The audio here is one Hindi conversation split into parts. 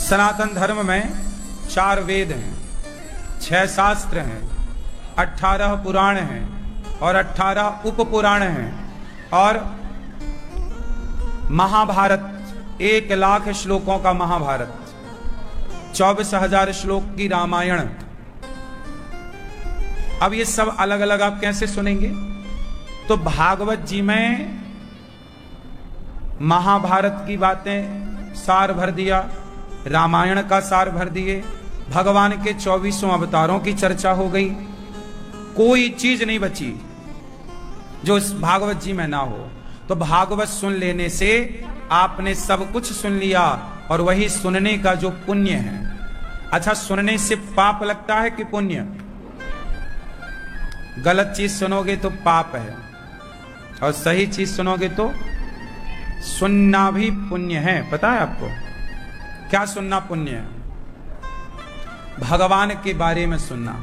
सनातन धर्म में 4 वेद हैं, 6 शास्त्र हैं, 18 पुराण हैं और 18 उपपुराण हैं और महाभारत 1 लाख श्लोकों का महाभारत, 24,000 श्लोक की रामायण। अब ये सब अलग अलग आप कैसे सुनेंगे? तो भागवत जी में महाभारत की बातें सार भर दिया, रामायण का सार भर दिए, भगवान के 24 अवतारों की चर्चा हो गई, कोई चीज नहीं बची जो इस भागवत जी में ना हो। तो भागवत सुन लेने से आपने सब कुछ सुन लिया और वही सुनने का जो पुण्य है। अच्छा, सुनने से पाप लगता है कि पुण्य? गलत चीज सुनोगे तो पाप है और सही चीज सुनोगे तो सुनना भी पुण्य है। पता है आपको क्या सुनना पुण्य है? भगवान के बारे में सुनना,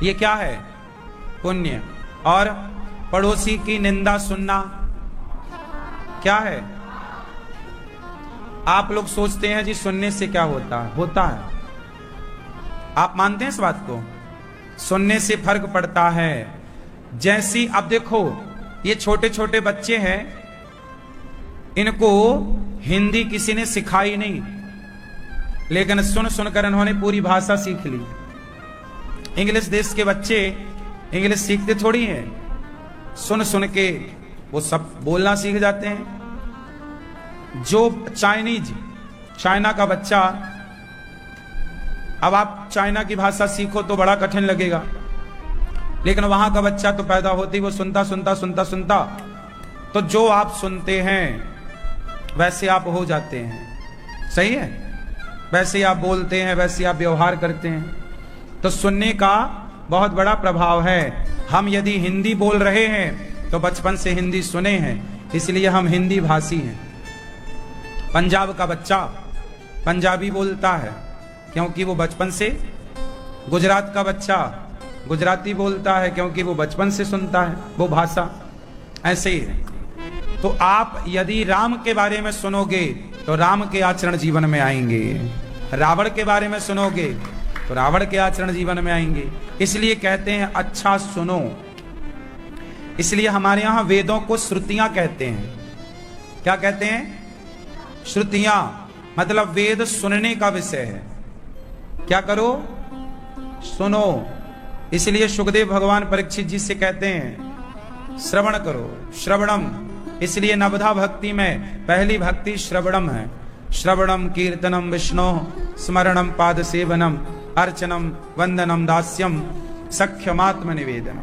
ये क्या है? पुण्य। और पड़ोसी की निंदा सुनना क्या है? आप लोग सोचते हैं जी सुनने से क्या होता है? होता है। आप मानते हैं इस बात को? सुनने से फर्क पड़ता है। जैसी अब देखो, ये छोटे छोटे बच्चे हैं, इनको हिंदी किसी ने सिखाई नहीं, लेकिन सुन सुनकर इन्होंने पूरी भाषा सीख ली। इंग्लिश देश के बच्चे इंग्लिश सीखते थोड़ी हैं, सुन सुन के वो सब बोलना सीख जाते हैं। जो चाइना का बच्चा, अब आप चाइना की भाषा सीखो तो बड़ा कठिन लगेगा, लेकिन वहां का बच्चा तो पैदा होते ही वो सुनता सुनता सुनता सुनता, तो जो आप सुनते हैं वैसे आप हो जाते हैं। सही है? वैसे आप बोलते हैं, वैसे आप व्यवहार करते हैं। तो सुनने का बहुत बड़ा प्रभाव है। हम यदि हिंदी बोल रहे हैं तो बचपन से हिंदी सुने हैं, इसलिए हम हिंदी भाषी हैं। पंजाब का बच्चा पंजाबी बोलता है क्योंकि वो बचपन से, गुजरात का बच्चा गुजराती बोलता है क्योंकि वो बचपन से सुनता है वो भाषा। ऐसे ही है। तो आप यदि राम के बारे में सुनोगे तो राम के आचरण जीवन में आएंगे, रावण के बारे में सुनोगे तो रावण के आचरण जीवन में आएंगे। इसलिए कहते हैं अच्छा सुनो। इसलिए हमारे यहां वेदों को श्रुतियां कहते हैं। क्या कहते हैं? श्रुतियां, मतलब वेद सुनने का विषय है। क्या करो? सुनो। इसलिए सुखदेव भगवान परीक्षित जी से कहते हैं श्रवण करो, श्रवणम। इसलिए नवधा भक्ति में पहली भक्ति श्रवणम है। श्रवणम कीर्तनम विष्णु स्मरणम पाद सेवनम अर्चनम वंदनम दास्यम सख्यमात्म निवेदनम।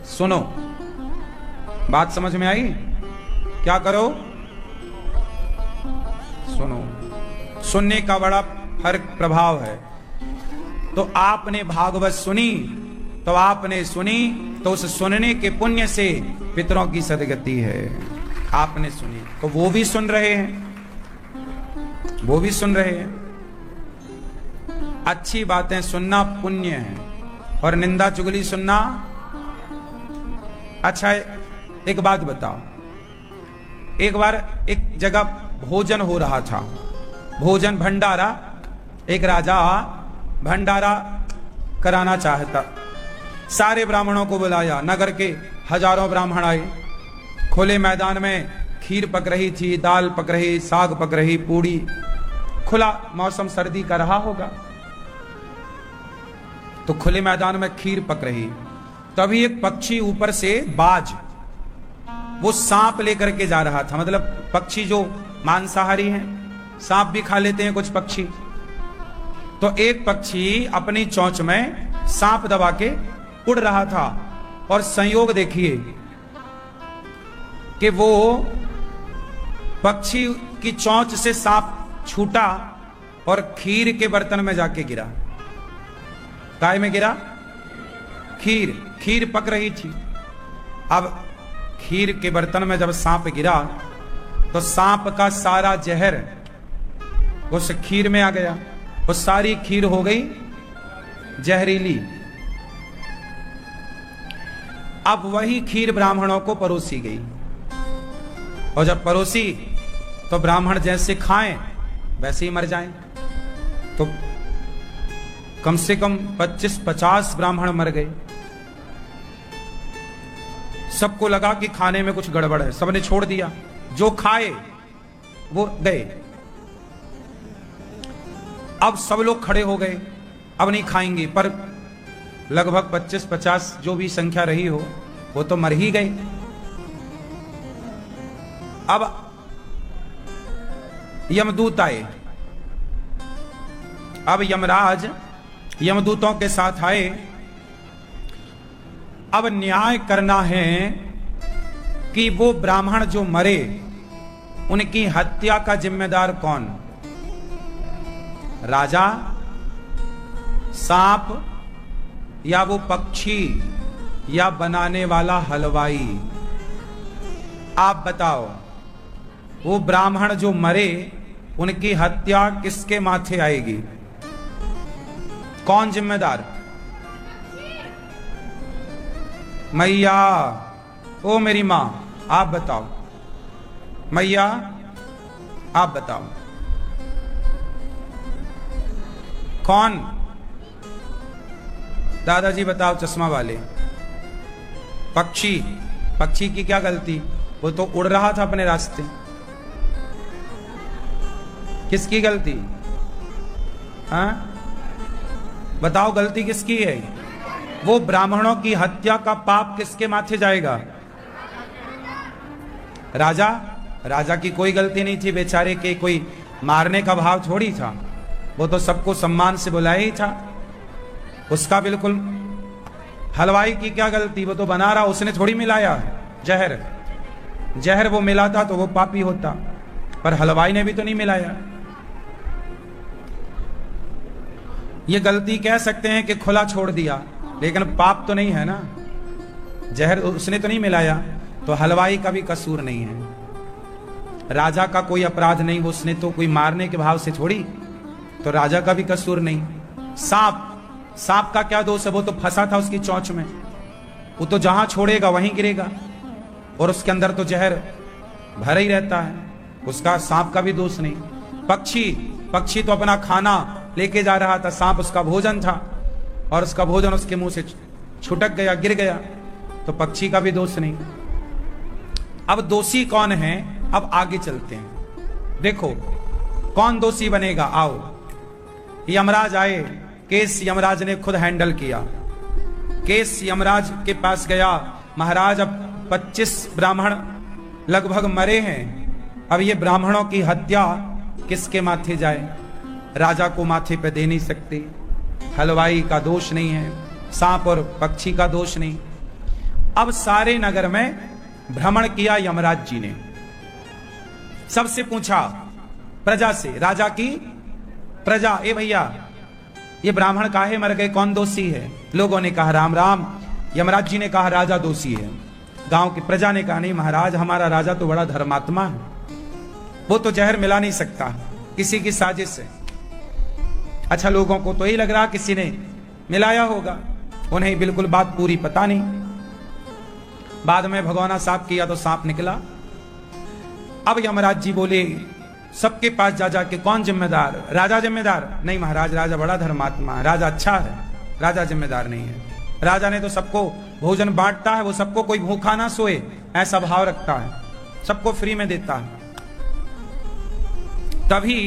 सुनो। बात समझ में आई? क्या करो? सुनो। सुनने का बड़ा फर्क प्रभाव है। तो आपने भागवत सुनी तो उस सुनने के पुण्य से पितरों की सदगति है। आपने सुनी तो वो भी सुन रहे हैं, वो भी सुन रहे हैं। अच्छी बातें सुनना पुण्य है और निंदा चुगली सुनना। अच्छा, एक बात बताओ, एक बार एक जगह भोजन हो रहा था, भोजन भंडारा। एक राजा भंडारा कराना चाहता, सारे ब्राह्मणों को बुलाया, नगर के हजारों ब्राह्मण आए। खुले मैदान में खीर पक रही थी, दाल पक रही, साग पक रही, पूड़ी। खुला मौसम सर्दी का रहा होगा, तो खुले मैदान में खीर पक रही। तभी एक पक्षी ऊपर से, बाज, वो सांप लेकर के जा रहा था। मतलब पक्षी जो मांसाहारी हैं, सांप भी खा लेते हैं कुछ पक्षी। तो एक पक्षी अपनी चोंच में सांप दबा के उड़ रहा था और संयोग देखिए कि वो पक्षी की चोंच से सांप छूटा और खीर के बर्तन में जाके गिरा। काय में गिरा? खीर पक रही थी। अब खीर के बर्तन में जब सांप गिरा तो सांप का सारा जहर उस खीर में आ गया। वो सारी खीर हो गई जहरीली। अब वही खीर ब्राह्मणों को परोसी गई और जब परोसी तो ब्राह्मण जैसे खाएं वैसे ही मर जाएं। तो कम से कम 25-50 ब्राह्मण मर गए। सबको लगा कि खाने में कुछ गड़बड़ है, सबने छोड़ दिया, जो खाए वो गए। अब सब लोग खड़े हो गए, अब नहीं खाएंगे, पर लगभग 25-50 जो भी संख्या रही हो वो तो मर ही गए। अब यमदूत आए। अब यमराज यमदूतों के साथ आए। अब न्याय करना है कि वो ब्राह्मण जो मरे उनकी हत्या का जिम्मेदार कौन? राजा, सांप, या वो पक्षी, या बनाने वाला हलवाई? आप बताओ, वो ब्राह्मण जो मरे उनकी हत्या किसके माथे आएगी? कौन जिम्मेदार? मैया, ओ मेरी मां, आप बताओ। मैया, आप बताओ कौन? दादाजी बताओ, चश्मा वाले। पक्षी। पक्षी की क्या गलती? वो तो उड़ रहा था अपने रास्ते। किसकी गलती? हाँ, बताओ गलती किसकी है? वो ब्राह्मणों की हत्या का पाप किसके माथे जाएगा? राजा। राजा की कोई गलती नहीं थी, बेचारे के कोई मारने का भाव थोड़ी था, वो तो सबको सम्मान से बुलाया ही था, उसका बिल्कुल। हलवाई की क्या गलती? वो तो बना रहा, उसने थोड़ी मिलाया जहर। जहर वो मिलाता तो वो पापी होता, पर हलवाई ने भी तो नहीं मिलाया। ये गलती कह सकते हैं कि खुला छोड़ दिया, लेकिन पाप तो नहीं है ना, जहर उसने तो नहीं मिलाया, तो हलवाई का भी कसूर नहीं है। राजा का कोई अपराध नहीं, उसने तो कोई मारने के भाव से छोड़ी, तो राजा का भी कसूर नहीं। सांप। सांप का क्या दोष है? वो तो फंसा था उसकी चोंच में, वो तो जहां छोड़ेगा वहीं गिरेगा, और उसके अंदर तो जहर भरा ही रहता है, उसका सांप का भी दोष नहीं। पक्षी। पक्षी तो अपना खाना लेके जा रहा था, सांप उसका भोजन था, और उसका भोजन उसके मुंह से छुटक गया, गिर गया, तो पक्षी का भी दोष नहीं। अब दोषी कौन है? अब आगे चलते हैं, देखो कौन दोषी बनेगा। आओ, यमराज आए, केस यमराज ने खुद हैंडल किया। केस यमराज के पास गया, महाराज अब 25 ब्राह्मण लगभग मरे हैं, अब ये ब्राह्मणों की हत्या किसके माथे जाए? राजा को माथे पे दे नहीं सकते, हलवाई का दोष नहीं है, सांप और पक्षी का दोष नहीं। अब सारे नगर में भ्रमण किया यमराज जी ने, सबसे पूछा, प्रजा से, राजा की प्रजा, ए भैया ये ब्राह्मण काहे मर गए, कौन दोषी है? लोगों ने कहा राम राम। यमराज जी ने कहा राजा दोषी है। गांव की प्रजा ने कहा नहीं महाराज, हमारा राजा तो बड़ा धर्मात्मा है, वो तो जहर मिला नहीं सकता, किसी की साजिश है। अच्छा, लोगों को तो यही लग रहा किसी ने मिलाया होगा, उन्हें बिल्कुल बात पूरी पता नहीं। बाद में भगोना साफ किया तो सांप निकला। अब यमराज जी बोले सबके पास जा जाके, कौन जिम्मेदार? राजा जिम्मेदार? नहीं महाराज, राजा बड़ा धर्मात्मा है, राजा अच्छा है, राजा जिम्मेदार नहीं है। राजा ने तो सबको भोजन बांटता है, वो सबको कोई भूखा ना सोए ऐसा भाव रखता है, सबको फ्री में देता है। तभी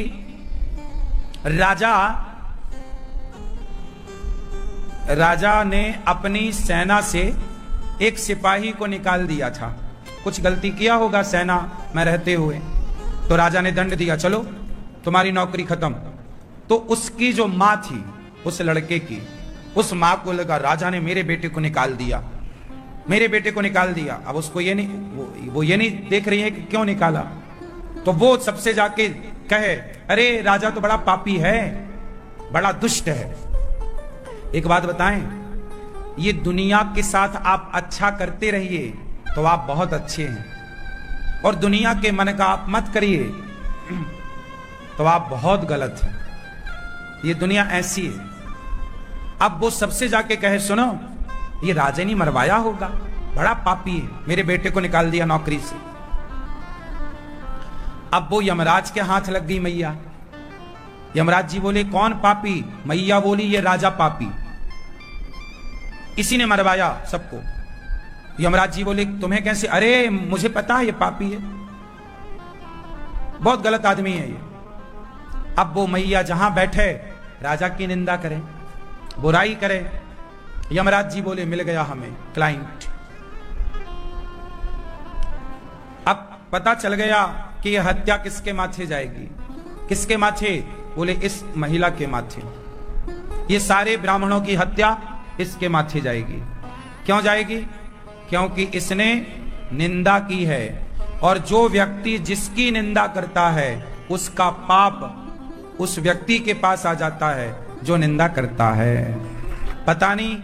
राजा ने अपनी सेना से एक सिपाही को निकाल दिया था, कुछ गलती किया होगा सेना में रहते हुए, तो राजा ने दंड दिया, चलो तुम्हारी नौकरी खत्म। तो उसकी जो मां थी उस लड़के की, उस मां को लगा राजा ने मेरे बेटे को निकाल दिया, मेरे बेटे को निकाल दिया। अब उसको ये नहीं, वो ये नहीं देख रही है कि क्यों निकाला, तो वो सबसे जाके कहे अरे राजा तो बड़ा पापी है, बड़ा दुष्ट है। एक बात बताएं, ये दुनिया के साथ आप अच्छा करते रहिए तो आप बहुत अच्छे हैं, और दुनिया के मन का आप मत करिए तो आप बहुत गलत हैं। ये दुनिया ऐसी है। अब वो सबसे जाके कहे सुनो ये राजा ने मरवाया होगा, बड़ा पापी है, मेरे बेटे को निकाल दिया नौकरी से। अब वो यमराज के हाथ लग गई मैया, यमराज जी बोले कौन पापी? मैया बोली ये राजा पापी, इसी ने मरवाया सबको। यमराज जी बोले तुम्हें कैसे? अरे मुझे पता है ये पापी है, बहुत गलत आदमी है ये। अब वो मैया जहां बैठे राजा की निंदा करे, बुराई करे। यमराज जी बोले मिल गया हमें क्लाइंट। अब पता चल गया कि यह हत्या किसके माथे जाएगी। किसके माथे? बोले इस महिला के माथे। ये सारे ब्राह्मणों की हत्या इसके माथे जाएगी। क्यों जाएगी? क्योंकि इसने निंदा की है, और जो व्यक्ति जिसकी निंदा करता है उसका पाप उस व्यक्ति के पास आ जाता है जो निंदा करता है। पता नहीं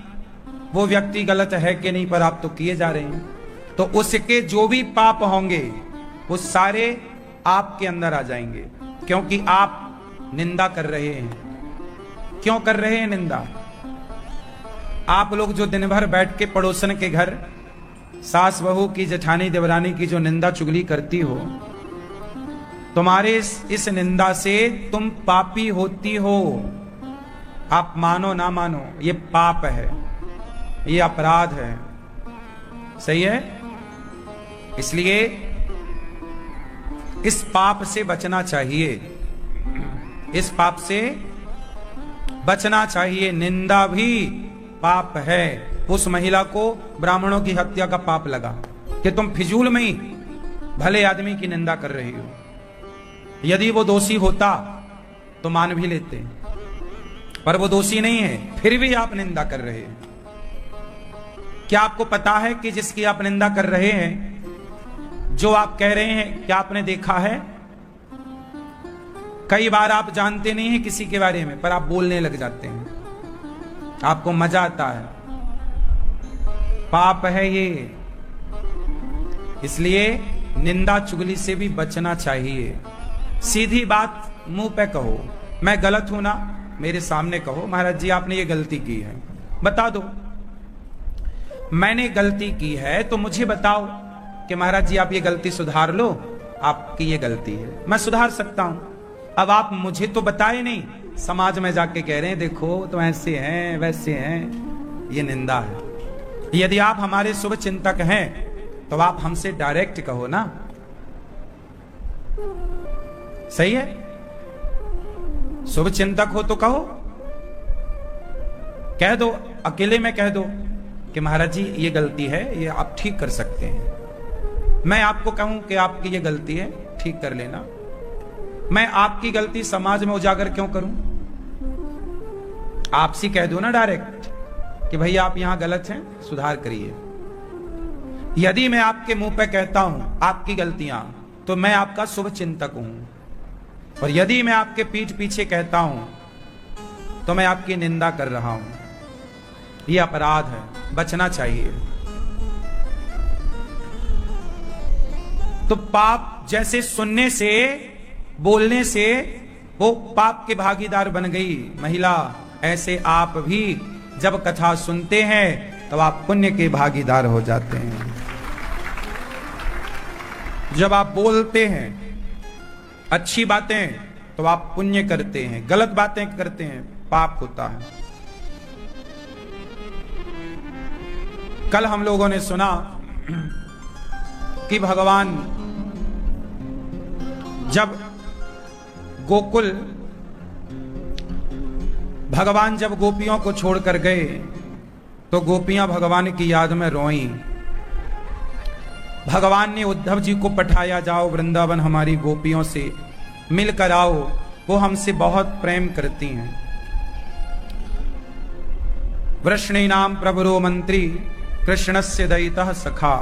वो व्यक्ति गलत है कि नहीं, पर आप तो किए जा रहे हैं, तो उसके जो भी पाप होंगे वो सारे आपके अंदर आ जाएंगे, क्योंकि आप निंदा कर रहे हैं। क्यों कर रहे हैं निंदा? आप लोग जो दिन भर बैठ के पड़ोसन के घर सास बहू की, जेठानी देवरानी की जो निंदा चुगली करती हो, तुम्हारे इस निंदा से तुम पापी होती हो। आप मानो ना मानो, ये पाप है, ये अपराध है। सही है? इसलिए इस पाप से बचना चाहिए, इस पाप से बचना चाहिए। निंदा भी पाप है। उस महिला को ब्राह्मणों की हत्या का पाप लगा कि तुम फिजूल में ही भले आदमी की निंदा कर रही हो। यदि वो दोषी होता तो मान भी लेते, पर वो दोषी नहीं है, फिर भी आप निंदा कर रहे हैं। क्या आपको पता है कि जिसकी आप निंदा कर रहे हैं, जो आप कह रहे हैं, क्या आपने देखा है? कई बार आप जानते नहीं हैं किसी के बारे में, पर आप बोलने लग जाते हैं, आपको मजा आता है। पाप है ये। इसलिए निंदा चुगली से भी बचना चाहिए। सीधी बात मुंह पे कहो, मैं गलत हूं ना, मेरे सामने कहो महाराज जी आपने ये गलती की है, बता दो। मैंने गलती की है तो मुझे बताओ कि महाराज जी आप ये गलती सुधार लो, आपकी ये गलती है, मैं सुधार सकता हूं। अब आप मुझे तो बताए नहीं, समाज में जाके कह रहे हैं देखो तो ऐसे हैं वैसे हैं, ये निंदा है। यदि आप हमारे शुभ चिंतक हैं तो आप हमसे डायरेक्ट कहो ना। सही है? शुभ चिंतक हो तो कहो, कह दो, अकेले में कह दो कि महाराज जी ये गलती है, ये आप ठीक कर सकते हैं। मैं आपको कहूं कि आपकी ये गलती है, ठीक कर लेना। मैं आपकी गलती समाज में उजागर क्यों करूं? आपसे कह दो ना डायरेक्ट कि भैया आप यहां गलत हैं, सुधार करिए। यदि मैं आपके मुंह पे कहता हूं आपकी गलतियां, तो मैं आपका शुभ चिंतक हूं, और यदि मैं आपके पीठ पीछे कहता हूं तो मैं आपकी निंदा कर रहा हूं। यह अपराध है, बचना चाहिए। तो पाप जैसे सुनने से, बोलने से वो पाप के भागीदार बन गई महिला, ऐसे आप भी जब कथा सुनते हैं तो आप पुण्य के भागीदार हो जाते हैं। जब आप बोलते हैं अच्छी बातें तो आप पुण्य करते हैं, गलत बातें करते हैं पाप होता है। कल हम लोगों ने सुना कि भगवान जब भगवान जब गोपियों को छोड़कर गए तो गोपियां भगवान की याद में रोईं। भगवान ने उद्धव जी को पठाया, जाओ वृंदावन हमारी गोपियों से मिलकर आओ, वो हमसे बहुत प्रेम करती हैं। वृष्णीनाम प्रवरो मंत्री कृष्णस्य दयितः सखा,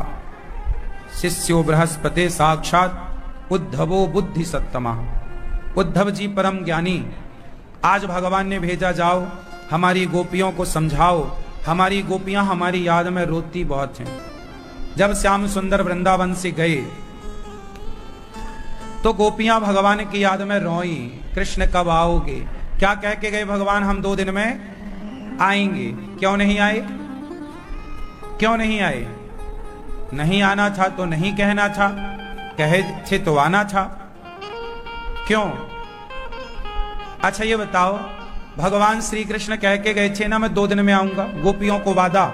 शिष्यो बृहस्पति साक्षात उद्धवो बुद्धि सत्तमा। उद्धव जी परम ज्ञानी, आज भगवान ने भेजा, जाओ हमारी गोपियों को समझाओ, हमारी गोपियां हमारी याद में रोती बहुत हैं। जब श्याम सुंदर वृंदावन से गए तो गोपियां भगवान की याद में रोई, कृष्ण कब आओगे? क्या कह के गए भगवान? हम 2 दिन में आएंगे। क्यों नहीं आए? क्यों नहीं आए? नहीं आना था तो नहीं कहना था, कहे थे तो आना था। क्यों? अच्छा ये बताओ, भगवान श्री कृष्ण कह के गए थे ना मैं 2 दिन में आऊंगा, गोपियों को वादा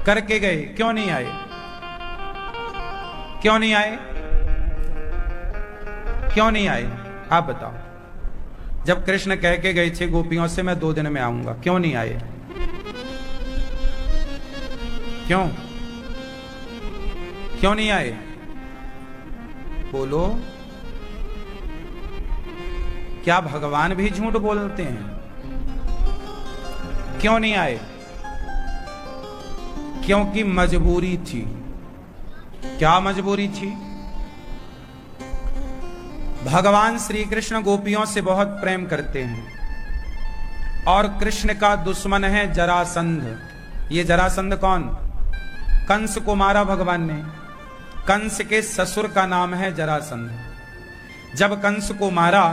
करके गए, क्यों नहीं आए? क्यों नहीं आए? क्यों नहीं आए? आप बताओ। जब कृष्ण कह के गए थे गोपियों से मैं 2 दिन में आऊंगा, क्यों नहीं आए? क्यों क्यों नहीं आए? बोलो। क्या भगवान भी झूठ बोलते हैं? क्यों नहीं आए? क्योंकि मजबूरी थी। क्या मजबूरी थी? भगवान श्री कृष्ण गोपियों से बहुत प्रेम करते हैं और कृष्ण का दुश्मन है जरासंध। ये जरासंध कौन? कंस को मारा भगवान ने। कंस के ससुर का नाम है जरासंध। जब कंस को मारा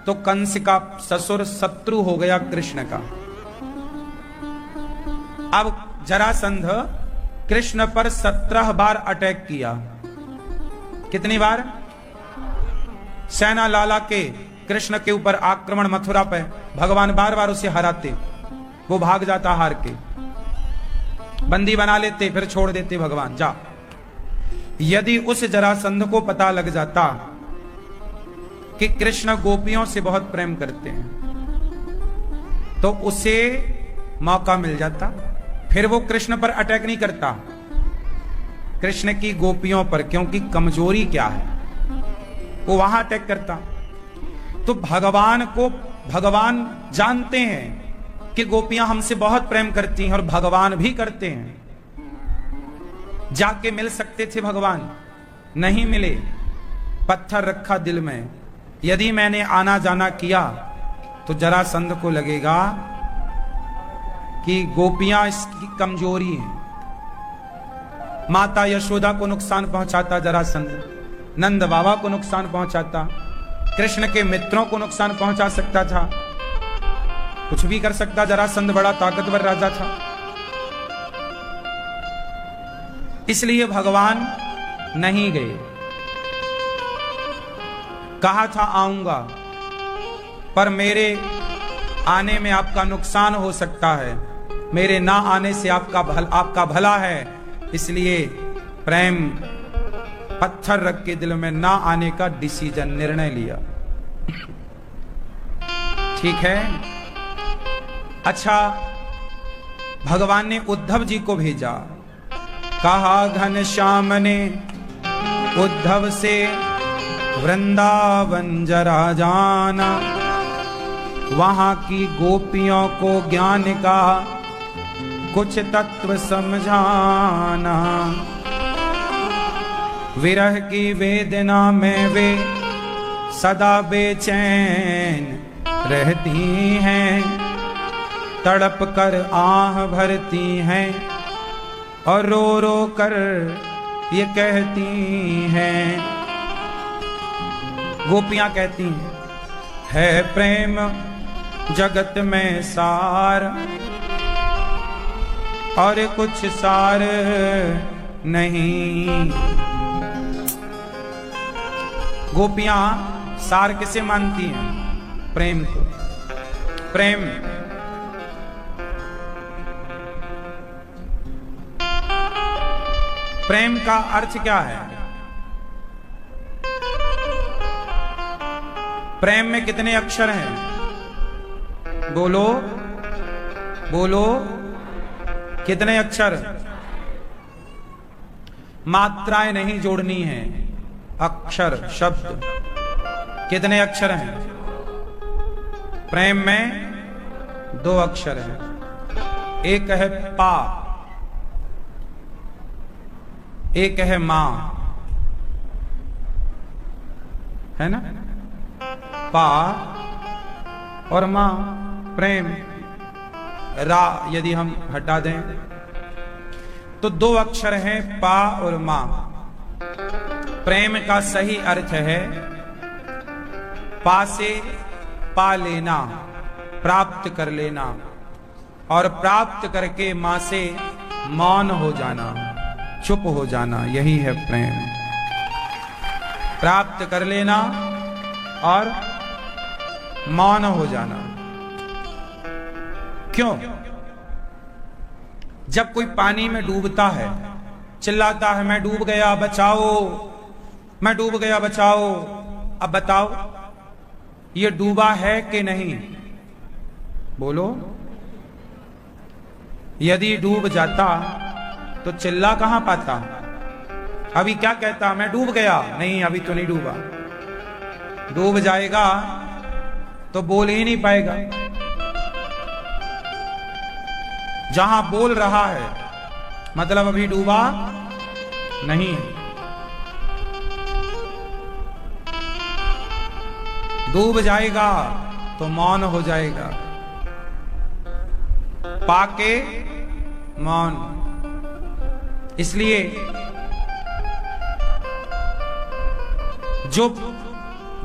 तो कंस का ससुर शत्रु हो गया कृष्ण का। अब जरासंध कृष्ण पर 17 बार अटैक किया। कितनी बार? सेना लाला के कृष्ण के ऊपर आक्रमण मथुरा पे, भगवान बार बार उसे हराते, वो भाग जाता हार के, बंदी बना लेते, फिर छोड़ देते भगवान, जा। यदि उस जरासंध को पता लग जाता कि कृष्ण गोपियों से बहुत प्रेम करते हैं तो उसे मौका मिल जाता, फिर वो कृष्ण पर अटैक नहीं करता, कृष्ण की गोपियों पर, क्योंकि कमजोरी क्या है वो वहां अटैक करता। तो भगवान जानते हैं कि गोपियां हमसे बहुत प्रेम करती हैं और भगवान भी करते हैं। जाके मिल सकते थे भगवान, नहीं मिले। पत्थर रखा दिल में, यदि मैंने आना जाना किया तो जरासंध को लगेगा कि गोपियां इसकी कमजोरी है। माता यशोदा को नुकसान पहुंचाता जरासंध, नंद बाबा को नुकसान पहुंचाता, कृष्ण के मित्रों को नुकसान पहुंचा सकता था, कुछ भी कर सकता। जरासंध बड़ा ताकतवर राजा था। इसलिए भगवान नहीं गए। कहा था आऊंगा, पर मेरे आने में आपका नुकसान हो सकता है, मेरे ना आने से आपका भला है, इसलिए प्रेम पत्थर रख के दिल में ना आने का डिसीजन, निर्णय लिया। ठीक है। अच्छा, भगवान ने उद्धव जी को भेजा। कहा घनश्याम ने उद्धव से वृंदावन जरा जाना, वहां की गोपियों को ज्ञान का कुछ तत्व समझाना। विरह की वेदना में वे सदा बेचैन रहती हैं, तड़प कर आह भरती हैं और रो रो कर ये कहती हैं। गोपियां कहती हैं, है प्रेम जगत में सार और कुछ सार नहीं। गोपियां सार किसे मानती हैं? प्रेम को। प्रेम प्रेम का अर्थ क्या है? प्रेम में कितने अक्षर हैं? बोलो बोलो, कितने अक्षर? मात्राएं नहीं जोड़नी है, अक्षर शब्द। कितने अक्षर हैं? प्रेम में 2 अक्षर हैं। एक है पा, एक है मां, है ना? पा और मां, प्रेम। रा यदि हम हटा दें तो 2 अक्षर हैं, पा और मां। प्रेम का सही अर्थ है पा से पा लेना, प्राप्त कर लेना, और प्राप्त करके मां से मौन हो जाना, चुप हो जाना, यही है प्रेम। प्राप्त कर लेना और मौन हो जाना। क्यों? जब कोई पानी में डूबता है, चिल्लाता है मैं डूब गया बचाओ, मैं डूब गया बचाओ। अब बताओ ये डूबा है कि नहीं? बोलो। यदि डूब जाता तो चिल्ला कहां पाता? अभी क्या कहता? मैं डूब गया। नहीं, अभी तो नहीं डूबा। डूब जाएगा तो बोल ही नहीं पाएगा। जहां बोल रहा है मतलब अभी डूबा नहीं। डूब जाएगा तो मौन हो जाएगा। पाके मौन। इसलिए जो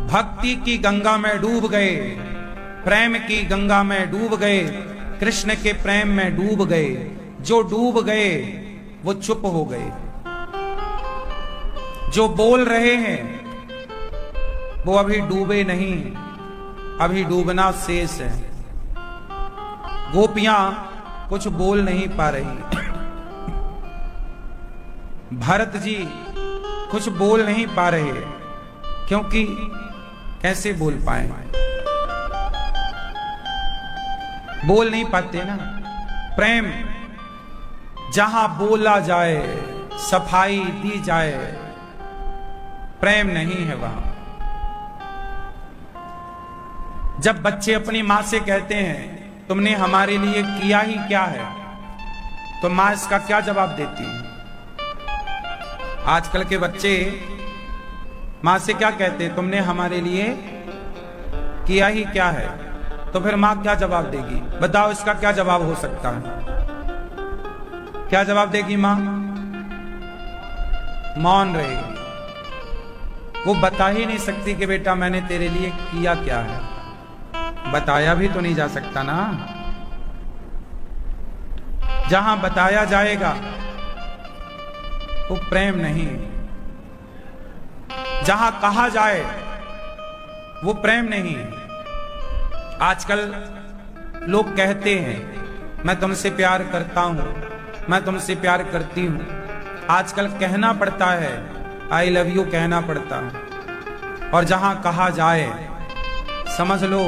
भक्ति की गंगा में डूब गए, प्रेम की गंगा में डूब गए, कृष्ण के प्रेम में डूब गए, जो डूब गए वो चुप हो गए। जो बोल रहे हैं वो अभी डूबे नहीं, अभी डूबना शेष है। गोपियां कुछ बोल नहीं पा रही, भरत जी कुछ बोल नहीं पा रहे, क्योंकि कैसे बोल पाए? बोल नहीं पाते ना। प्रेम जहां बोला जाए, सफाई दी जाए, प्रेम नहीं है वहां। जब बच्चे अपनी मां से कहते हैं तुमने हमारे लिए किया ही क्या है, तो मां इसका क्या जवाब देती है? आजकल के बच्चे मां से क्या कहते हैं? तुमने हमारे लिए किया ही क्या है। तो फिर मां क्या जवाब देगी? बताओ, इसका क्या जवाब हो सकता है? क्या जवाब देगी मां? मौन रहेगी। वो बता ही नहीं सकती कि बेटा मैंने तेरे लिए किया क्या है। बताया भी तो नहीं जा सकता ना। जहां बताया जाएगा वो प्रेम नहीं। जहां कहा जाए वो प्रेम नहीं। आजकल लोग कहते हैं मैं तुमसे प्यार करता हूं, मैं तुमसे प्यार करती हूं। आजकल कहना पड़ता है, आई लव यू कहना पड़ता है। और जहां कहा जाए समझ लो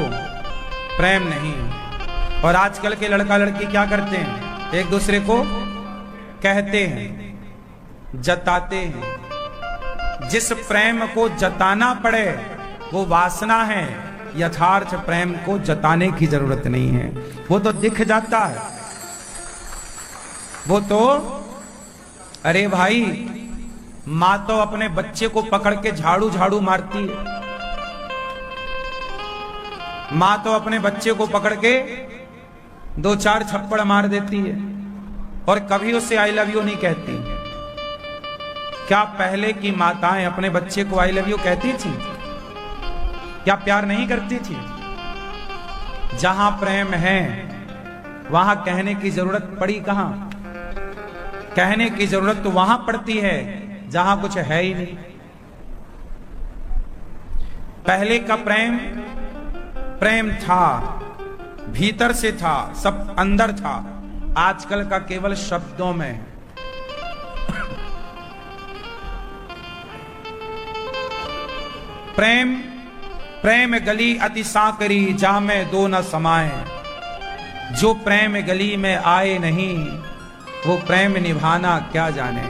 प्रेम नहीं। और आजकल के लड़का लड़की क्या करते हैं? एक दूसरे को कहते हैं, जताते हैं। जिस प्रेम को जताना पड़े वो वासना है, यथार्थ प्रेम को जताने की जरूरत नहीं है। वो तो दिख जाता है। वो तो अरे भाई, मां तो अपने बच्चे को पकड़ के झाड़ू झाड़ू मारती है। मां तो अपने बच्चे को पकड़ के 2-4 थप्पड़ मार देती है और कभी उससे आई लव यू नहीं कहती। क्या पहले की माताएं अपने बच्चे को आई लव यू कहती थी? क्या प्यार नहीं करती थी? जहां प्रेम है वहां कहने की जरूरत पड़ी कहां? कहने की जरूरत तो वहां पड़ती है जहां कुछ है ही नहीं। पहले का प्रेम प्रेम था, भीतर से था, सब अंदर था। आजकल का केवल शब्दों में। प्रेम प्रेम गली अति साकरी, जा में दो न समाए। जो प्रेम गली में आए नहीं, वो प्रेम निभाना क्या जाने।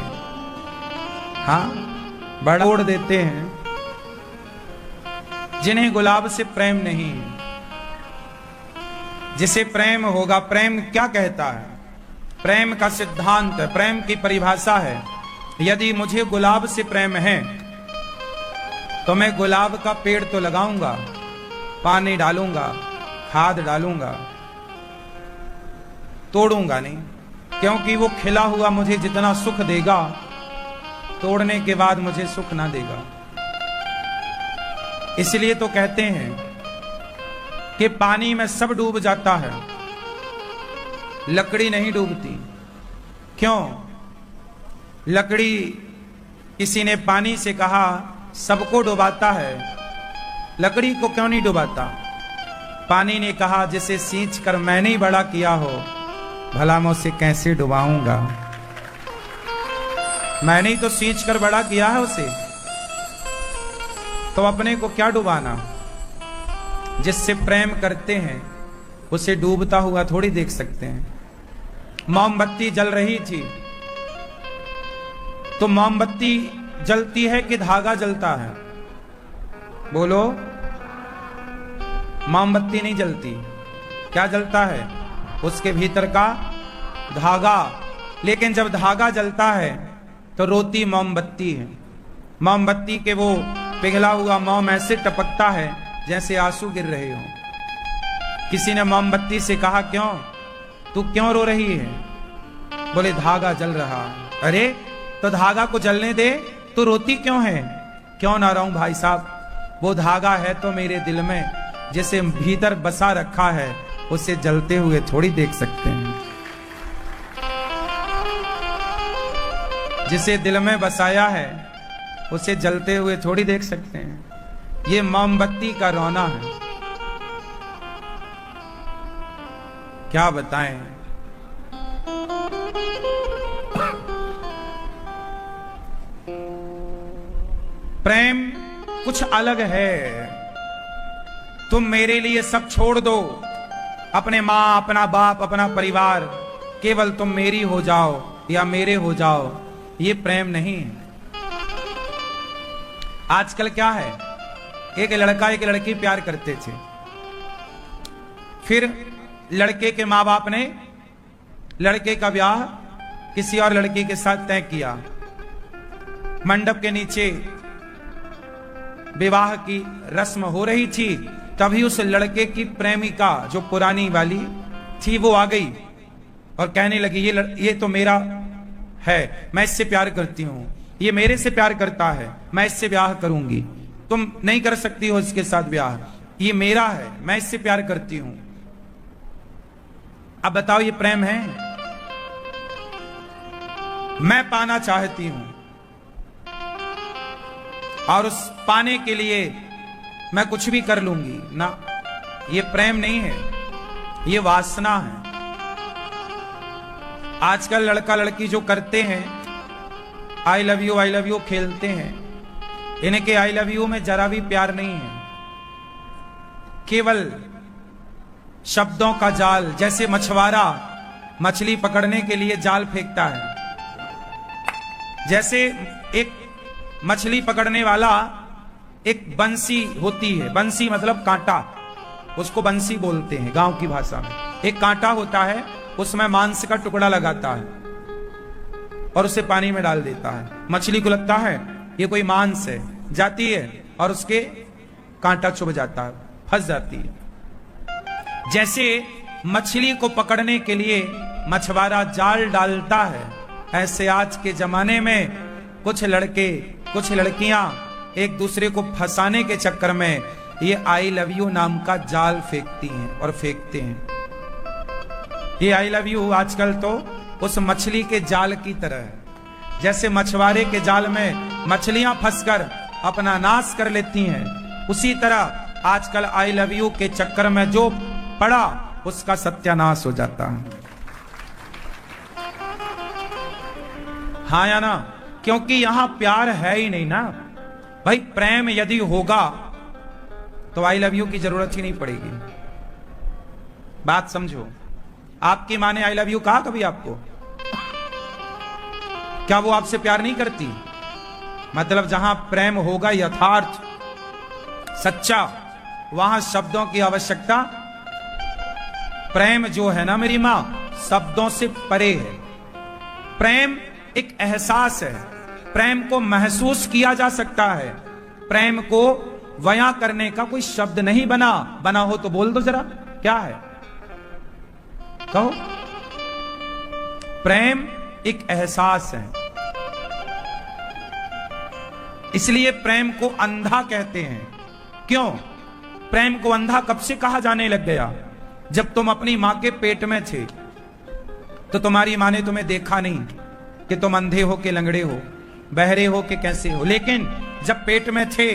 हाँ, बढ़ोड़ देते हैं जिन्हें गुलाब से प्रेम नहीं। जिसे प्रेम होगा, प्रेम क्या कहता है? प्रेम का सिद्धांत, प्रेम की परिभाषा है, यदि मुझे गुलाब से प्रेम है तो मैं गुलाब का पेड़ तो लगाऊंगा, पानी डालूंगा, खाद डालूंगा, तोड़ूंगा नहीं। क्योंकि वो खिला हुआ मुझे जितना सुख देगा, तोड़ने के बाद मुझे सुख ना देगा। इसलिए तो कहते हैं कि पानी में सब डूब जाता है, लकड़ी नहीं डूबती। क्यों? लकड़ी, किसी ने पानी से कहा सबको डुबाता है, लकड़ी को क्यों नहीं डुबाता? पानी ने कहा, जिसे सींच कर मैंने ही बड़ा किया हो, भला मैं उसे कैसे डुबाऊंगा। मैंने ही तो सींच कर बड़ा किया है उसे, तो अपने को क्या डुबाना। जिससे प्रेम करते हैं उसे डूबता हुआ थोड़ी देख सकते हैं। मोमबत्ती जल रही थी, तो मोमबत्ती जलती है कि धागा जलता है? बोलो। मोमबत्ती नहीं जलती, क्या जलता है? उसके भीतर का धागा। लेकिन जब धागा जलता है तो रोती मोमबत्ती है। मोमबत्ती के वो पिघला हुआ मोम ऐसे टपकता है जैसे आंसू गिर रहे हो। किसी ने मोमबत्ती से कहा, क्यों, तू क्यों रो रही है? बोले, धागा जल रहा है। अरे तो धागा को जलने दे, तो रोती क्यों है? क्यों ना रहूं भाई साहब, वो धागा है तो मेरे दिल में, जिसे भीतर बसा रखा है उसे जलते हुए थोड़ी देख सकते हैं। जिसे दिल में बसाया है उसे जलते हुए थोड़ी देख सकते हैं। ये मोमबत्ती का रोना है। क्या बताएं। प्रेम कुछ अलग है। तुम मेरे लिए सब छोड़ दो, अपने मां, अपना बाप, अपना परिवार, केवल तुम मेरी हो जाओ या मेरे हो जाओ, ये प्रेम नहीं है। आजकल क्या है, एक लड़का एक लड़की प्यार करते थे, फिर लड़के के मां बाप ने लड़के का ब्याह किसी और लड़की के साथ तय किया। मंडप के नीचे विवाह की रस्म हो रही थी, तभी उस लड़के की प्रेमिका जो पुरानी वाली थी वो आ गई और कहने लगी, ये तो मेरा है, मैं इससे प्यार करती हूं, ये मेरे से प्यार करता है, मैं इससे ब्याह करूंगी, तुम नहीं कर सकती हो इसके साथ ब्याह, ये मेरा है, मैं इससे प्यार करती हूं। अब बताओ, ये प्रेम है? मैं पाना चाहती हूं और उस पाने के लिए मैं कुछ भी कर लूंगी ना, ये प्रेम नहीं है, ये वासना है। आजकल लड़का लड़की जो करते हैं, आई लव यू खेलते हैं, इनके आई लव यू में जरा भी प्यार नहीं है, केवल शब्दों का जाल। जैसे मछुआरा मछली पकड़ने के लिए जाल फेंकता है, जैसे एक मछली पकड़ने वाला एक बंसी होती है, बंसी मतलब कांटा, उसको बंसी बोलते हैं गांव की भाषा में। एक कांटा होता है, उसमें मांस का टुकड़ा लगाता है और उसे पानी में डाल देता है। मछली को लगता है ये कोई मांस है, जाती है और उसके कांटा चुभ जाता है, फंस जाती है। जैसे मछली को पकड़ने के लिए मछुआरा जाल डालता है, ऐसे आज के जमाने में कुछ लड़के कुछ लड़कियां एक दूसरे को फंसाने के चक्कर में ये आई लव यू नाम का जाल फेंकती हैं और फेंकते हैं। ये आई लव यू आजकल तो उस मछली के जाल की तरह है। जैसे मछुआरे के जाल में मछलियां फंसकर अपना नाश कर लेती हैं, उसी तरह आजकल आई लव यू के चक्कर में जो पड़ा उसका सत्यानाश हो जाता है। हाँ या ना? क्योंकि यहां प्यार है ही नहीं ना भाई। प्रेम यदि होगा तो आई लव यू की जरूरत ही नहीं पड़ेगी। बात समझो। आपकी माँ ने आई लव यू कहा कभी आपको? क्या वो आपसे प्यार नहीं करती? मतलब जहां प्रेम होगा यथार्थ सच्चा, वहां शब्दों की आवश्यकता। प्रेम जो है ना मेरी मां, शब्दों से परे है। प्रेम एक एहसास है, प्रेम को महसूस किया जा सकता है। प्रेम को बयां करने का कोई शब्द नहीं बना हो तो बोल दो जरा, क्या है? कहो। प्रेम एक एहसास है, इसलिए प्रेम को अंधा कहते हैं। क्यों? प्रेम को अंधा कब से कहा जाने लग गया? जब तुम अपनी मां के पेट में थे तो तुम्हारी मां ने तुम्हें देखा नहीं कि तुम अंधे हो के लंगड़े हो, बहरे हो के कैसे हो, लेकिन जब पेट में थे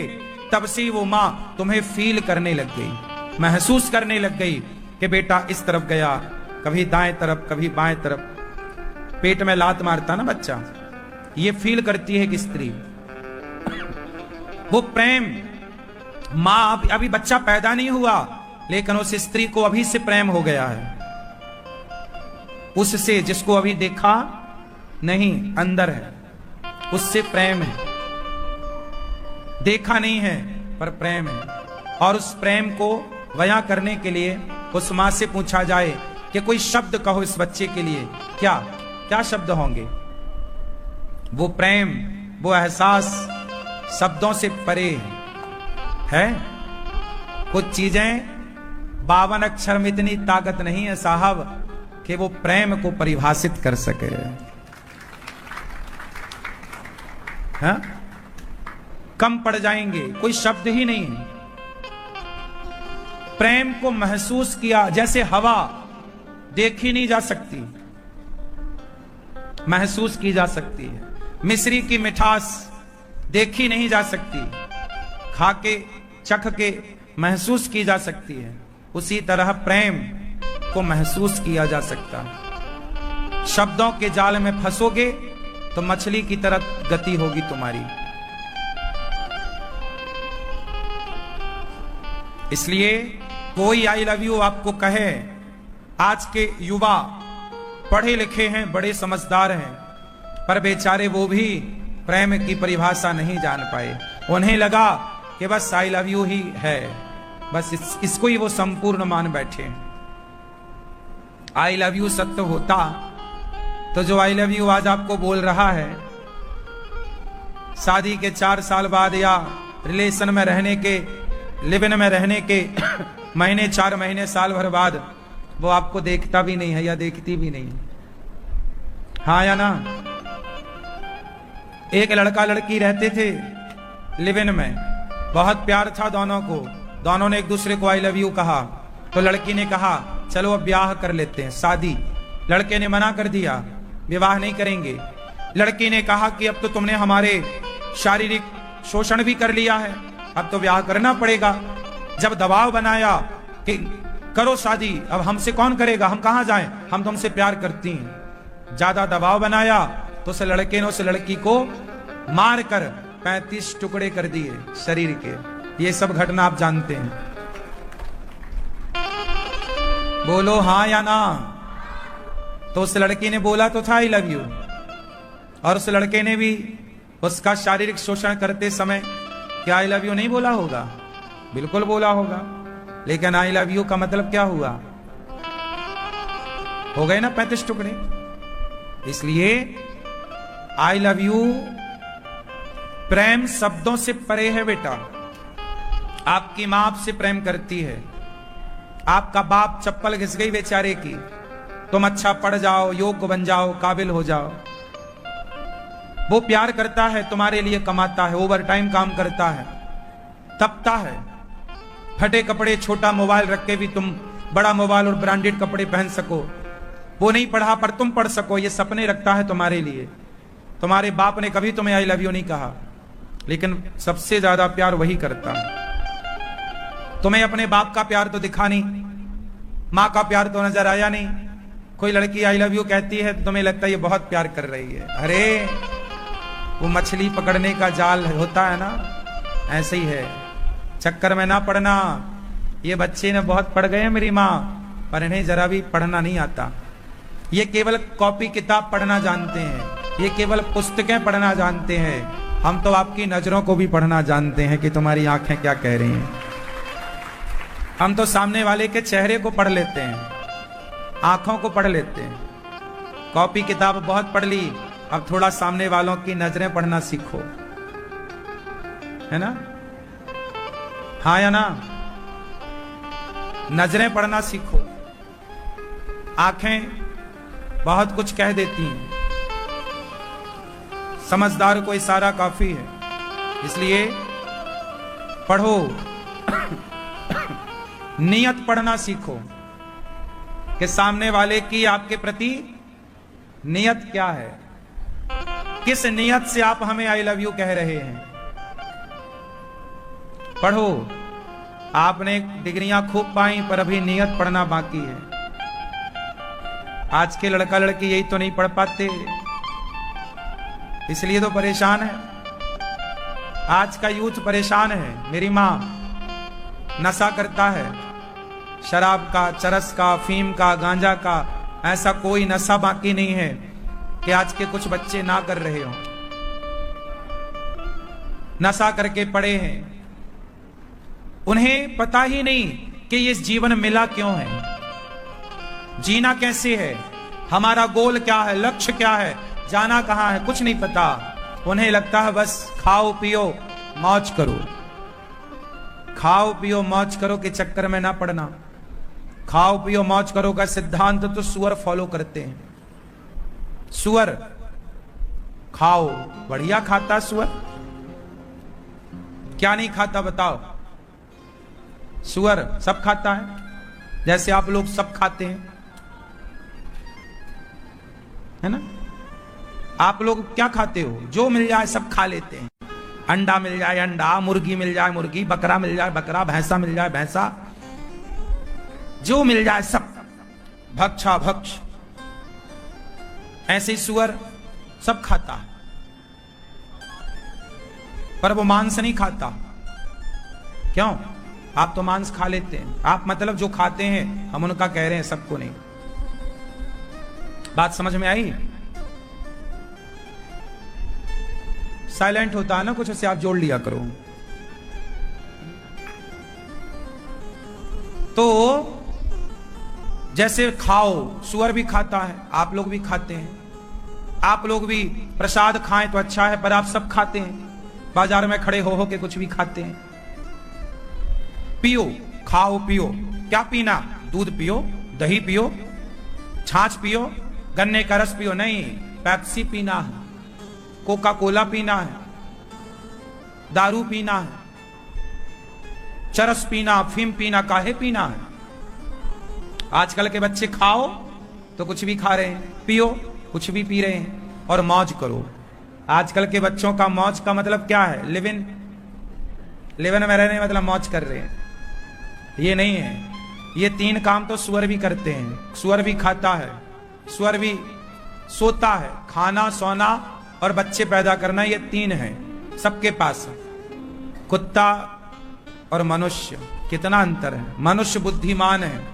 तब से वो मां तुम्हें फील करने लग गई। महसूस करने लग गई कि बेटा इस तरफ गया, कभी दाएं तरफ कभी बाएं तरफ। पेट में लात मारता ना बच्चा, ये फील करती है कि स्त्री, वो प्रेम। मां अभी बच्चा पैदा नहीं हुआ लेकिन उस स्त्री को अभी से प्रेम हो गया है उससे, जिसको अभी देखा नहीं, अंदर है, उससे प्रेम है। देखा नहीं है पर प्रेम है। और उस प्रेम को बयां करने के लिए उस मां से पूछा जाए कि कोई शब्द कहो इस बच्चे के लिए, क्या क्या शब्द होंगे? वो प्रेम, वो एहसास शब्दों से परे है। कुछ चीजें 52 अक्षर में इतनी ताकत नहीं है साहब कि वो प्रेम को परिभाषित कर सके। हाँ? कम पड़ जाएंगे, कोई शब्द ही नहीं। प्रेम को महसूस किया, जैसे हवा देखी नहीं जा सकती, महसूस की जा सकती है। मिश्री की मिठास देखी नहीं जा सकती, खा के चख के महसूस की जा सकती है। उसी तरह प्रेम को महसूस किया जा सकता है। शब्दों के जाल में फंसोगे तो मछली की तरह गति होगी तुम्हारी। इसलिए कोई आई लव यू आपको कहे, आज के युवा पढ़े लिखे हैं, बड़े समझदार हैं, पर बेचारे वो भी प्रेम की परिभाषा नहीं जान पाए। उन्हें लगा कि बस आई लव यू ही है, बस इसको ही वो संपूर्ण मान बैठे। आई लव यू सत्य होता तो जो आई लव यू आज आपको बोल रहा है, शादी के 4 साल बाद या रिलेशन में रहने के, लिव इन में रहने के महीने, 4 महीने, साल भर बाद वो आपको देखता भी नहीं है या देखती भी नहीं। हाँ या ना? एक लड़का लड़की रहते थे लिव इन में, बहुत प्यार था दोनों को, दोनों ने एक दूसरे को आई लव यू कहा। तो लड़की ने कहा चलो अब ब्याह कर लेते हैं, शादी। लड़के ने मना कर दिया, विवाह नहीं करेंगे। लड़की ने कहा कि अब तो तुमने हमारे शारीरिक शोषण भी कर लिया है, अब तो ब्याह करना पड़ेगा। जब दबाव बनाया कि करो शादी, अब हमसे कौन करेगा, हम कहां जाएं, हम तुमसे प्यार करती हैं, ज्यादा दबाव बनाया तो उस लड़के ने उस लड़की को मार कर 35 टुकड़े कर दिए शरीर के। ये सब घटना आप जानते हैं। बोलो हाँ या ना? तो उस लड़की ने बोला तो था आई लव यू, और उस लड़के ने भी उसका शारीरिक शोषण करते समय क्या आई लव यू नहीं बोला होगा? बिल्कुल बोला होगा। लेकिन आई लव यू का मतलब क्या हुआ? हो गए ना 35 टुकड़े। इसलिए आई लव यू प्रेम शब्दों से परे है बेटा। आपकी मां आपसे प्रेम करती है, आपका बाप चप्पल घिस गई बेचारे की, तुम अच्छा पढ़ जाओ, योग्य बन जाओ, काबिल हो जाओ। वो प्यार करता है, तुम्हारे लिए कमाता है, ओवर टाइम काम करता है, तपता है। फटे कपड़े, छोटा मोबाइल रख के भी तुम बड़ा मोबाइल और ब्रांडेड कपड़े पहन सको। वो नहीं पढ़ा पर तुम पढ़ सको, ये सपने रखता है तुम्हारे लिए। तुम्हारे बाप ने कभी तुम्हें आई लव यू नहीं कहा, लेकिन सबसे ज्यादा प्यार वही करता है। तुम्हें अपने बाप का प्यार तो दिखा नहीं, माँ का प्यार तो नजर आया नहीं। कोई लड़की आई लव यू कहती है तो तुम्हें लगता है ये बहुत प्यार कर रही है। अरे वो मछली पकड़ने का जाल होता है ना, ऐसे ही है। चक्कर में ना पड़ना। ये बच्चे ने बहुत पढ़ गए मेरी माँ, पर इन्हें जरा भी पढ़ना नहीं आता। ये केवल कॉपी किताब पढ़ना जानते हैं, ये केवल पुस्तकें पढ़ना जानते हैं। हम तो आपकी नजरों को भी पढ़ना जानते हैं कि तुम्हारी आंखें क्या कह रही हैं। हम तो सामने वाले के चेहरे को पढ़ लेते हैं, आंखों को पढ़ लेते हैं। कॉपी किताब बहुत पढ़ ली, अब थोड़ा सामने वालों की नजरें पढ़ना सीखो, है ना? हाँ या ना? नजरें पढ़ना सीखो। आंखें बहुत कुछ कह देती हैं, समझदार को इशारा काफी है। इसलिए पढ़ो, नियत पढ़ना सीखो कि सामने वाले की आपके प्रति नियत क्या है, किस नियत से आप हमें आई लव यू कह रहे हैं। पढ़ो, आपने डिग्रियां खूब पाई पर अभी नियत पढ़ना बाकी है। आज के लड़का लड़की यही तो नहीं पढ़ पाते, इसलिए तो परेशान है। आज का यूथ परेशान है। मेरी माँ नशा करता है, शराब का, चरस का, फीम का, गांजा का, ऐसा कोई नशा बाकी नहीं है कि आज के कुछ बच्चे ना कर रहे हो। नशा करके पड़े हैं, उन्हें पता ही नहीं कि ये जीवन मिला क्यों है, जीना कैसे है, हमारा गोल क्या है, लक्ष्य क्या है, जाना कहां है, कुछ नहीं पता। उन्हें लगता है बस खाओ पियो मौज करो। खाओ पियो मौज करो के चक्कर में ना पड़ना। खाओ पियो मौज करो का सिद्धांत तो सुअर फॉलो करते हैं। सुअर खाओ, बढ़िया खाता सुअर, क्या नहीं खाता बताओ? सुअर सब खाता है, जैसे आप लोग सब खाते हैं, है ना? आप लोग क्या खाते हो? जो मिल जाए सब खा लेते हैं। अंडा मिल जाए अंडा, मुर्गी मिल जाए मुर्गी, बकरा मिल जाए बकरा, भैंसा मिल जाए भैंसा, जो मिल जाए सब भक्षा भक्ष। ऐसे ही सुअर सब खाता है, पर वो मांस नहीं खाता। क्यों? आप तो मांस खा लेते हैं। आप मतलब जो खाते हैं, हम उनका कह रहे हैं, सबको नहीं। बात समझ में आई? साइलेंट होता है ना कुछ, उसे आप जोड़ लिया करो। तो जैसे खाओ, सुअर भी खाता है, आप लोग भी खाते हैं। आप लोग भी प्रसाद खाएं तो अच्छा है, पर आप सब खाते हैं। बाजार में खड़े हो के कुछ भी खाते हैं। पियो, खाओ पियो। क्या पीना? दूध पियो, दही पियो, छाछ पियो, गन्ने का रस पियो। नहीं, पेप्सी पीना है, कोका कोला पीना है, दारू पीना है, चरस पीना, अफीम पीना, काहे पीना है? आजकल के बच्चे खाओ तो कुछ भी खा रहे हैं, पियो कुछ भी पी रहे हैं, और मौज करो। आजकल के बच्चों का मौज का मतलब क्या है? लिव इन में रहने मतलब मौज कर रहे हैं, ये नहीं है। ये तीन काम तो सुअर भी करते हैं। सुअर भी खाता है, सुअर भी सोता है। खाना, सोना और बच्चे पैदा करना, ये तीन है सबके पास। कुत्ता और मनुष्य, कितना अंतर है। मनुष्य बुद्धिमान है,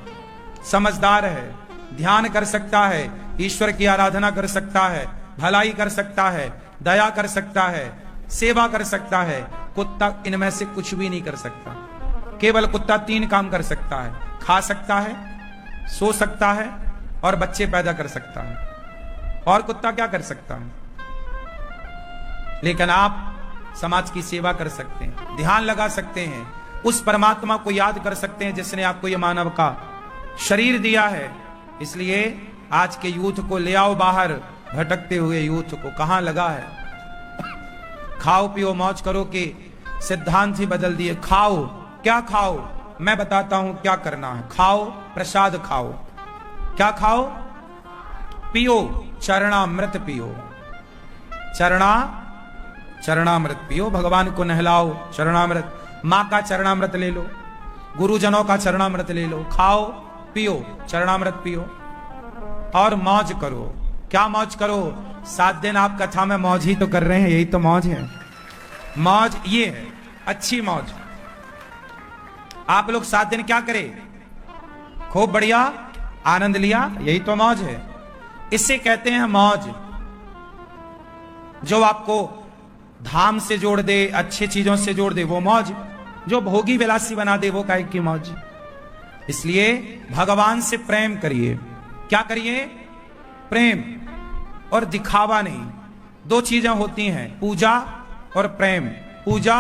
समझदार है, ध्यान कर सकता है, ईश्वर की आराधना कर सकता है, भलाई कर सकता है, दया कर सकता है, सेवा कर सकता है। कुत्ता इनमें से कुछ भी नहीं कर सकता। केवल कुत्ता तीन काम कर सकता है: खा सकता है, सो सकता है और बच्चे पैदा कर सकता है। और कुत्ता क्या कर सकता है? लेकिन आप समाज की सेवा कर सकते हैं, ध्यान लगा सकते हैं, उस परमात्मा को याद कर सकते हैं जिसने आपको ये मानव का शरीर दिया है। इसलिए आज के यूथ को ले आओ बाहर, भटकते हुए यूथ को। कहां लगा है? खाओ पियो मौज करो के सिद्धांत ही बदल दिए। खाओ, क्या खाओ? मैं बताता हूं क्या करना है। खाओ, प्रसाद खाओ। क्या खाओ? पियो, चरणामृत पियो। चरणामृत पियो, भगवान को नहलाओ। चरणामृत, माँ का चरणामृत ले लो, गुरुजनों का चरणामृत ले लो। खाओ पियो, चरणामृत पियो और मौज करो। क्या मौज करो? 7 दिन आप कथा में मौज ही तो कर रहे हैं, यही तो मौज है। मौज ये है, अच्छी मौज। आप लोग 7 दिन क्या करें? खूब बढ़िया आनंद लिया, यही तो मौज है। इसे कहते हैं मौज। जो आपको धाम से जोड़ दे, अच्छी चीजों से जोड़ दे, वो मौज। जो भोगी विलासी बना दे, वो काहे की मौज। इसलिए भगवान से प्रेम करिए। क्या करिए? प्रेम और दिखावा नहीं। 2 चीजें होती हैं, पूजा और प्रेम। पूजा,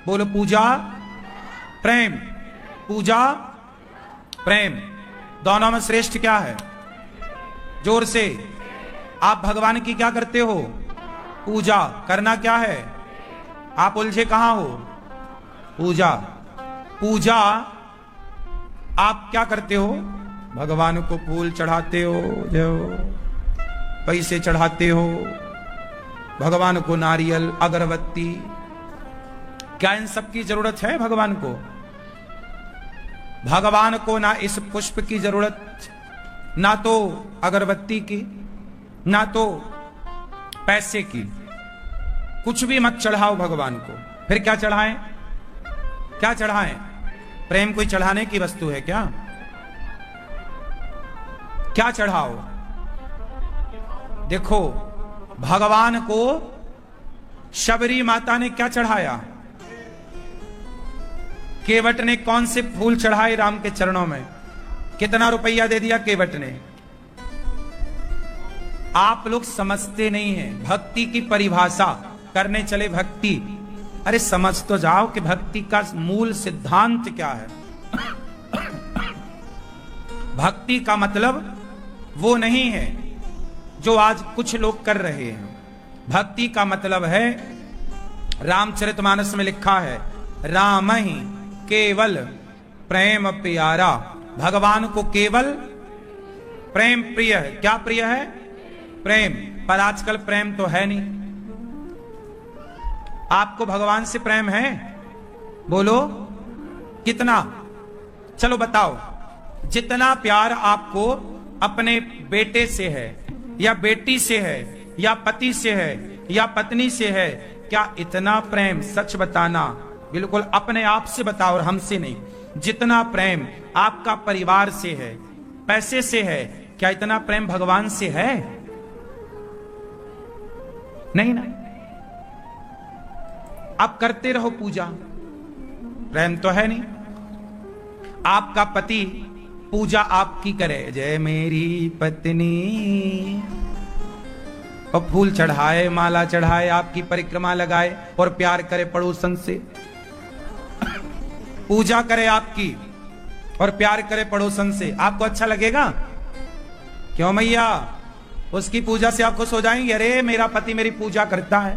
बोलो पूजा, प्रेम। पूजा, प्रेम, दोनों में श्रेष्ठ क्या है? जोर से। आप भगवान की क्या करते हो? पूजा। करना क्या है? आप उलझे कहां हो? पूजा। पूजा आप क्या करते हो? भगवान को फूल चढ़ाते हो, जो पैसे चढ़ाते हो, भगवान को नारियल, अगरबत्ती। क्या इन सब की जरूरत है भगवान को? भगवान को ना इस पुष्प की जरूरत, ना तो अगरबत्ती की, ना तो पैसे की। कुछ भी मत चढ़ाओ भगवान को। फिर क्या चढ़ाएं? क्या चढ़ाएं? प्रेम कोई चढ़ाने की वस्तु है क्या? क्या चढ़ाओ? देखो, भगवान को शबरी माता ने क्या चढ़ाया? केवट ने कौन से फूल चढ़ाए राम के चरणों में? कितना रुपया दे दिया केवट ने? आप लोग समझते नहीं हैं भक्ति की परिभाषा। करने चले भक्ति, अरे समझ तो जाओ कि भक्ति का मूल सिद्धांत क्या है। भक्ति का मतलब वो नहीं है जो आज कुछ लोग कर रहे हैं। भक्ति का मतलब है, रामचरितमानस में लिखा है, राम ही केवल प्रेम प्यारा। भगवान को केवल प्रेम प्रिय है। क्या प्रिय है? प्रेम। पर आजकल प्रेम तो है नहीं। आपको भगवान से प्रेम है? बोलो कितना? चलो बताओ। जितना प्यार आपको अपने बेटे से है, या बेटी से है, या पति से है, या पत्नी से है, क्या इतना प्रेम? सच बताना, बिल्कुल अपने आप से बताओ और हमसे नहीं। जितना प्रेम आपका परिवार से है, पैसे से है, क्या इतना प्रेम भगवान से है? नहीं ना। आप करते रहो पूजा, प्रेम तो है नहीं। आपका पति पूजा आपकी करे, जय मेरी पत्नी, और फूल चढ़ाए, माला चढ़ाए, आपकी परिक्रमा लगाए और प्यार करे पड़ोसन से। पूजा करे आपकी और प्यार करे पड़ोसन से, आपको अच्छा लगेगा? क्यों मैया? उसकी पूजा से आप खुश हो जाएंगे? अरे मेरा पति मेरी पूजा करता है।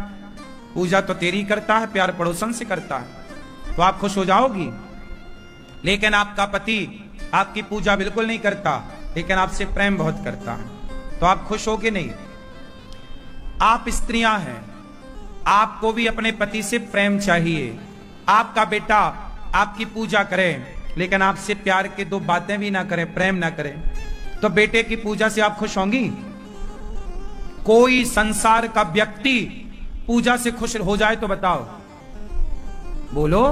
पूजा तो तेरी करता है, प्यार पड़ोसन से करता है, तो आप खुश हो जाओगी। लेकिन आपका पति आपकी पूजा बिल्कुल नहीं करता, लेकिन आपसे प्रेम बहुत करता है, तो आप खुश हो कि नहीं? आप स्त्रियां हैं, आपको भी अपने पति से प्रेम चाहिए। आपका बेटा आपकी पूजा करे, लेकिन आपसे प्यार की दो बातें भी ना करे, प्रेम ना करे, तो बेटे की पूजा से आप खुश होंगी? कोई संसार का व्यक्ति पूजा से खुश हो जाए तो बताओ, बोलो।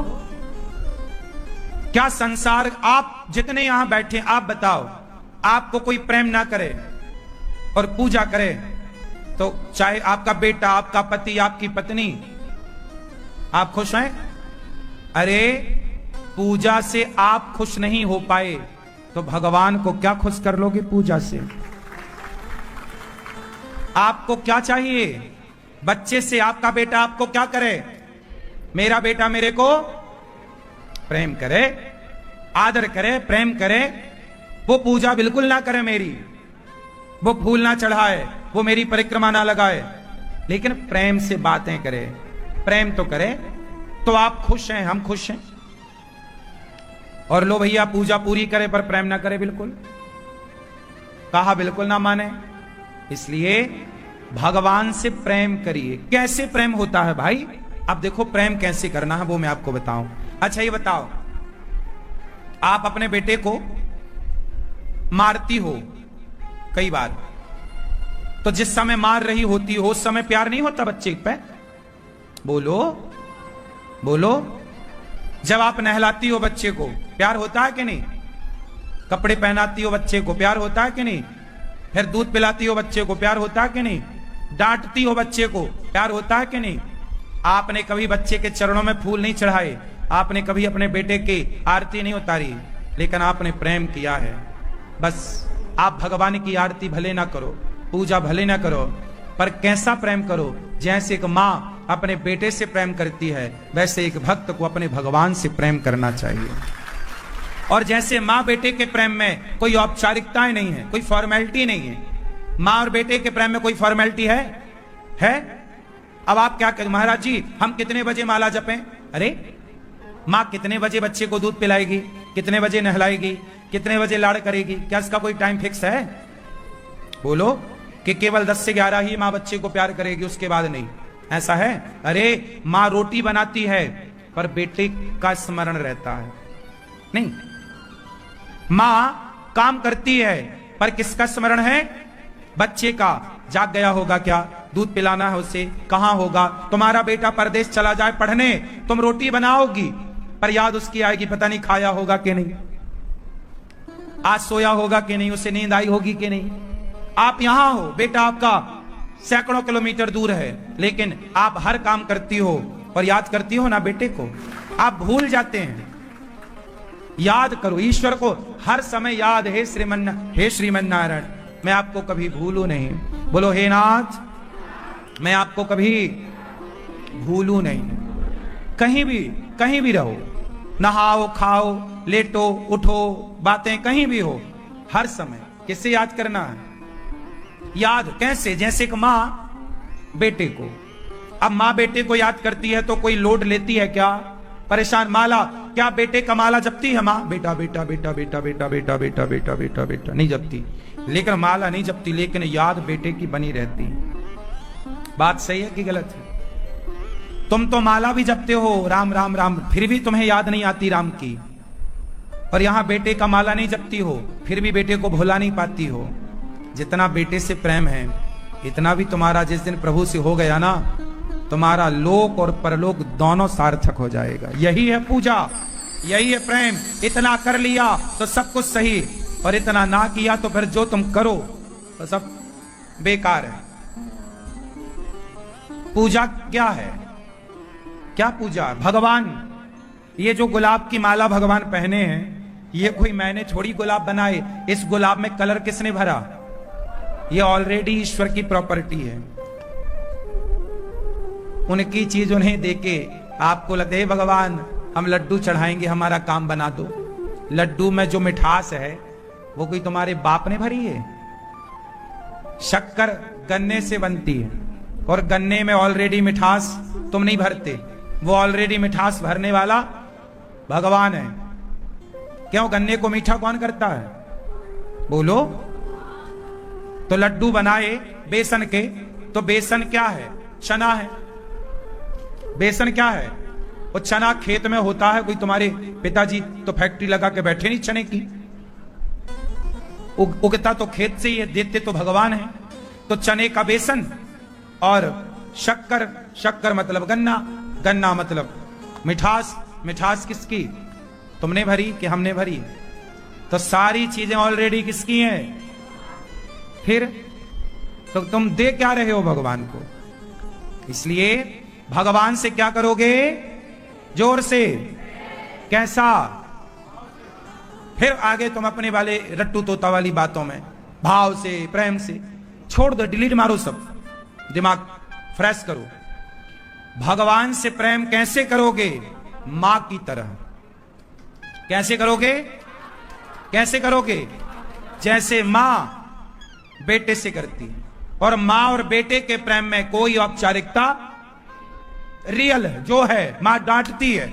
क्या संसार, आप जितने यहां बैठे, आप बताओ, आपको कोई प्रेम ना करे और पूजा करे, तो चाहे आपका बेटा, आपका पति, आपकी पत्नी, आप खुश हैं? अरे पूजा से आप खुश नहीं हो पाए तो भगवान को क्या खुश कर लोगे पूजा से? आपको क्या चाहिए? बच्चे से आपका बेटा आपको क्या करे? मेरा बेटा मेरे को प्रेम करे, आदर करे, प्रेम करे। वो पूजा बिल्कुल ना करे मेरी, वो फूल ना चढ़ाए, वो मेरी परिक्रमा ना लगाए, लेकिन प्रेम से बातें करे, प्रेम तो करे, तो आप खुश हैं, हम खुश हैं। और लो भैया पूजा पूरी करे पर प्रेम ना करे, बिल्कुल कहा बिल्कुल ना माने। इसलिए भगवान से प्रेम करिए। कैसे प्रेम होता है भाई? अब देखो प्रेम कैसे करना है वो मैं आपको बताऊं। अच्छा ये बताओ, आप अपने बेटे को मारती हो कई बार, तो जिस समय मार रही होती हो उस समय प्यार नहीं होता बच्चे पे? बोलो बोलो। जब आप नहलाती हो बच्चे को, प्यार होता है कि नहीं? कपड़े पहनाती हो बच्चे को, प्यार होता है कि नहीं? फिर दूध पिलाती हो बच्चे को, प्यार होता है कि नहीं? डांटती हो बच्चे को, प्यार होता है कि नहीं? आपने कभी बच्चे के चरणों में फूल नहीं चढ़ाए, आपने कभी अपने बेटे की आरती नहीं उतारी, लेकिन आपने प्रेम किया है। बस आप भगवान की आरती भले ना करो, पूजा भले ना करो, पर कैसा प्रेम करो? जैसे एक माँ अपने बेटे से प्रेम करती है, वैसे एक भक्त को अपने भगवान से प्रेम करना चाहिए। और जैसे माँ बेटे के प्रेम में कोई औपचारिकताएं नहीं है, कोई फॉर्मेलिटी नहीं है। माँ और बेटे के प्रेम में कोई फॉर्मेलिटी है? अब आप क्या कहें, महाराज जी हम कितने बजे माला जपें? अरे माँ कितने बजे बच्चे को दूध पिलाएगी, कितने बजे नहलाएगी, कितने बजे लाड़ करेगी? क्या इसका कोई टाइम फिक्स है? बोलो कि केवल 10 से 11 ही माँ बच्चे को प्यार करेगी, उसके बाद नहीं, ऐसा है? अरे माँ रोटी बनाती है पर बेटे का स्मरण रहता है, नहीं माँ काम करती है, पर किसका स्मरण है? बच्चे का। जाग गया होगा क्या? दूध पिलाना है उसे, कहां होगा? तुम्हारा बेटा परदेश चला जाए पढ़ने, तुम रोटी बनाओगी, पर याद उसकी आएगी, पता नहीं खाया होगा कि नहीं, आज सोया होगा कि नहीं, उसे नींद आई होगी कि नहीं। आप यहां हो, बेटा आपका सैकड़ों किलोमीटर दूर है, लेकिन आप हर काम करती हो और याद करती हो ना बेटे को। आप भूल जाते हैं। याद करो ईश्वर को हर समय याद। हे श्रीमन नारायण, मैं आपको कभी भूलू नहीं। बोलो हे नाथ, मैं आपको कभी भूलू नहीं। कहीं भी रहो, नहाओ, खाओ, लेटो, उठो, बातें कहीं भी हो, हर समय किससे याद करना है? याद कैसे? जैसे कि मां बेटे को, अब मां बेटे को याद करती है तो कोई लोड लेती है क्या? परेशान। माला, क्या बेटे का माला जपती है मां? बेटा बेटा बेटा बेटा बेटा बेटा बेटा बेटा बेटा बेटा नहीं जपती, लेकिन माला नहीं जपती, लेकिन याद बेटे की बनी रहती है। बात सही है कि गलत है? तुम तो माला भी जपते हो, राम राम राम, फिर भी तुम्हें याद नहीं आती राम की। और यहां बेटे का माला नहीं जपती हो, फिर भी बेटे को भुला नहीं पाती हो। जितना बेटे से प्रेम है, इतना भी तुम्हारा जिस दिन प्रभु से हो गया ना, तुम्हारा लोक और परलोक दोनों सार्थक हो जाएगा। यही है पूजा, यही है प्रेम। इतना कर लिया तो सब कुछ सही, और इतना ना किया तो फिर जो तुम करो तो सब बेकार है। पूजा क्या है? क्या पूजा? भगवान, ये जो गुलाब की माला भगवान पहने हैं, ये कोई मैंने थोड़ी गुलाब बनाए। इस गुलाब में कलर किसने भरा? ये ऑलरेडी ईश्वर की प्रॉपर्टी है। उनकी चीज उन्हें देके आपको लगता है भगवान हम लड्डू चढ़ाएंगे, हमारा काम बना दो। लड्डू में जो मिठास है वो कोई तुम्हारे बाप ने भरी है? शक्कर गन्ने से बनती है, और गन्ने में ऑलरेडी मिठास तुम नहीं भरते, वो ऑलरेडी मिठास भरने वाला भगवान है। क्यों? गन्ने को मीठा कौन करता है? बोलो। तो लड्डू बनाए बेसन के, तो बेसन क्या है? चना है। बेसन क्या है? वो चना खेत में होता है। कोई तुम्हारे पिताजी तो फैक्ट्री लगा के बैठे नहीं चने की, उगता तो खेत से ही है, देते तो भगवान है। तो चने का बेसन और शक्कर, शक्कर मतलब गन्ना, गन्ना मतलब मिठास। मिठास किसकी? तुमने भरी कि हमने भरी? तो सारी चीजें ऑलरेडी किसकी हैं? फिर तो तुम दे क्या रहे हो भगवान को? इसलिए भगवान से क्या करोगे? जोर से। कैसा? फिर आगे तुम अपने वाले रट्टू तोता वाली बातों में भाव से, प्रेम से छोड़ दो, डिलीट मारो सब, दिमाग फ्रेश करो। भगवान से प्रेम कैसे करोगे? मां की तरह। कैसे करोगे? कैसे करोगे? जैसे मां बेटे से करती है। और मां और बेटे के प्रेम में कोई औपचारिकता रियल है, जो है मां डांटती है,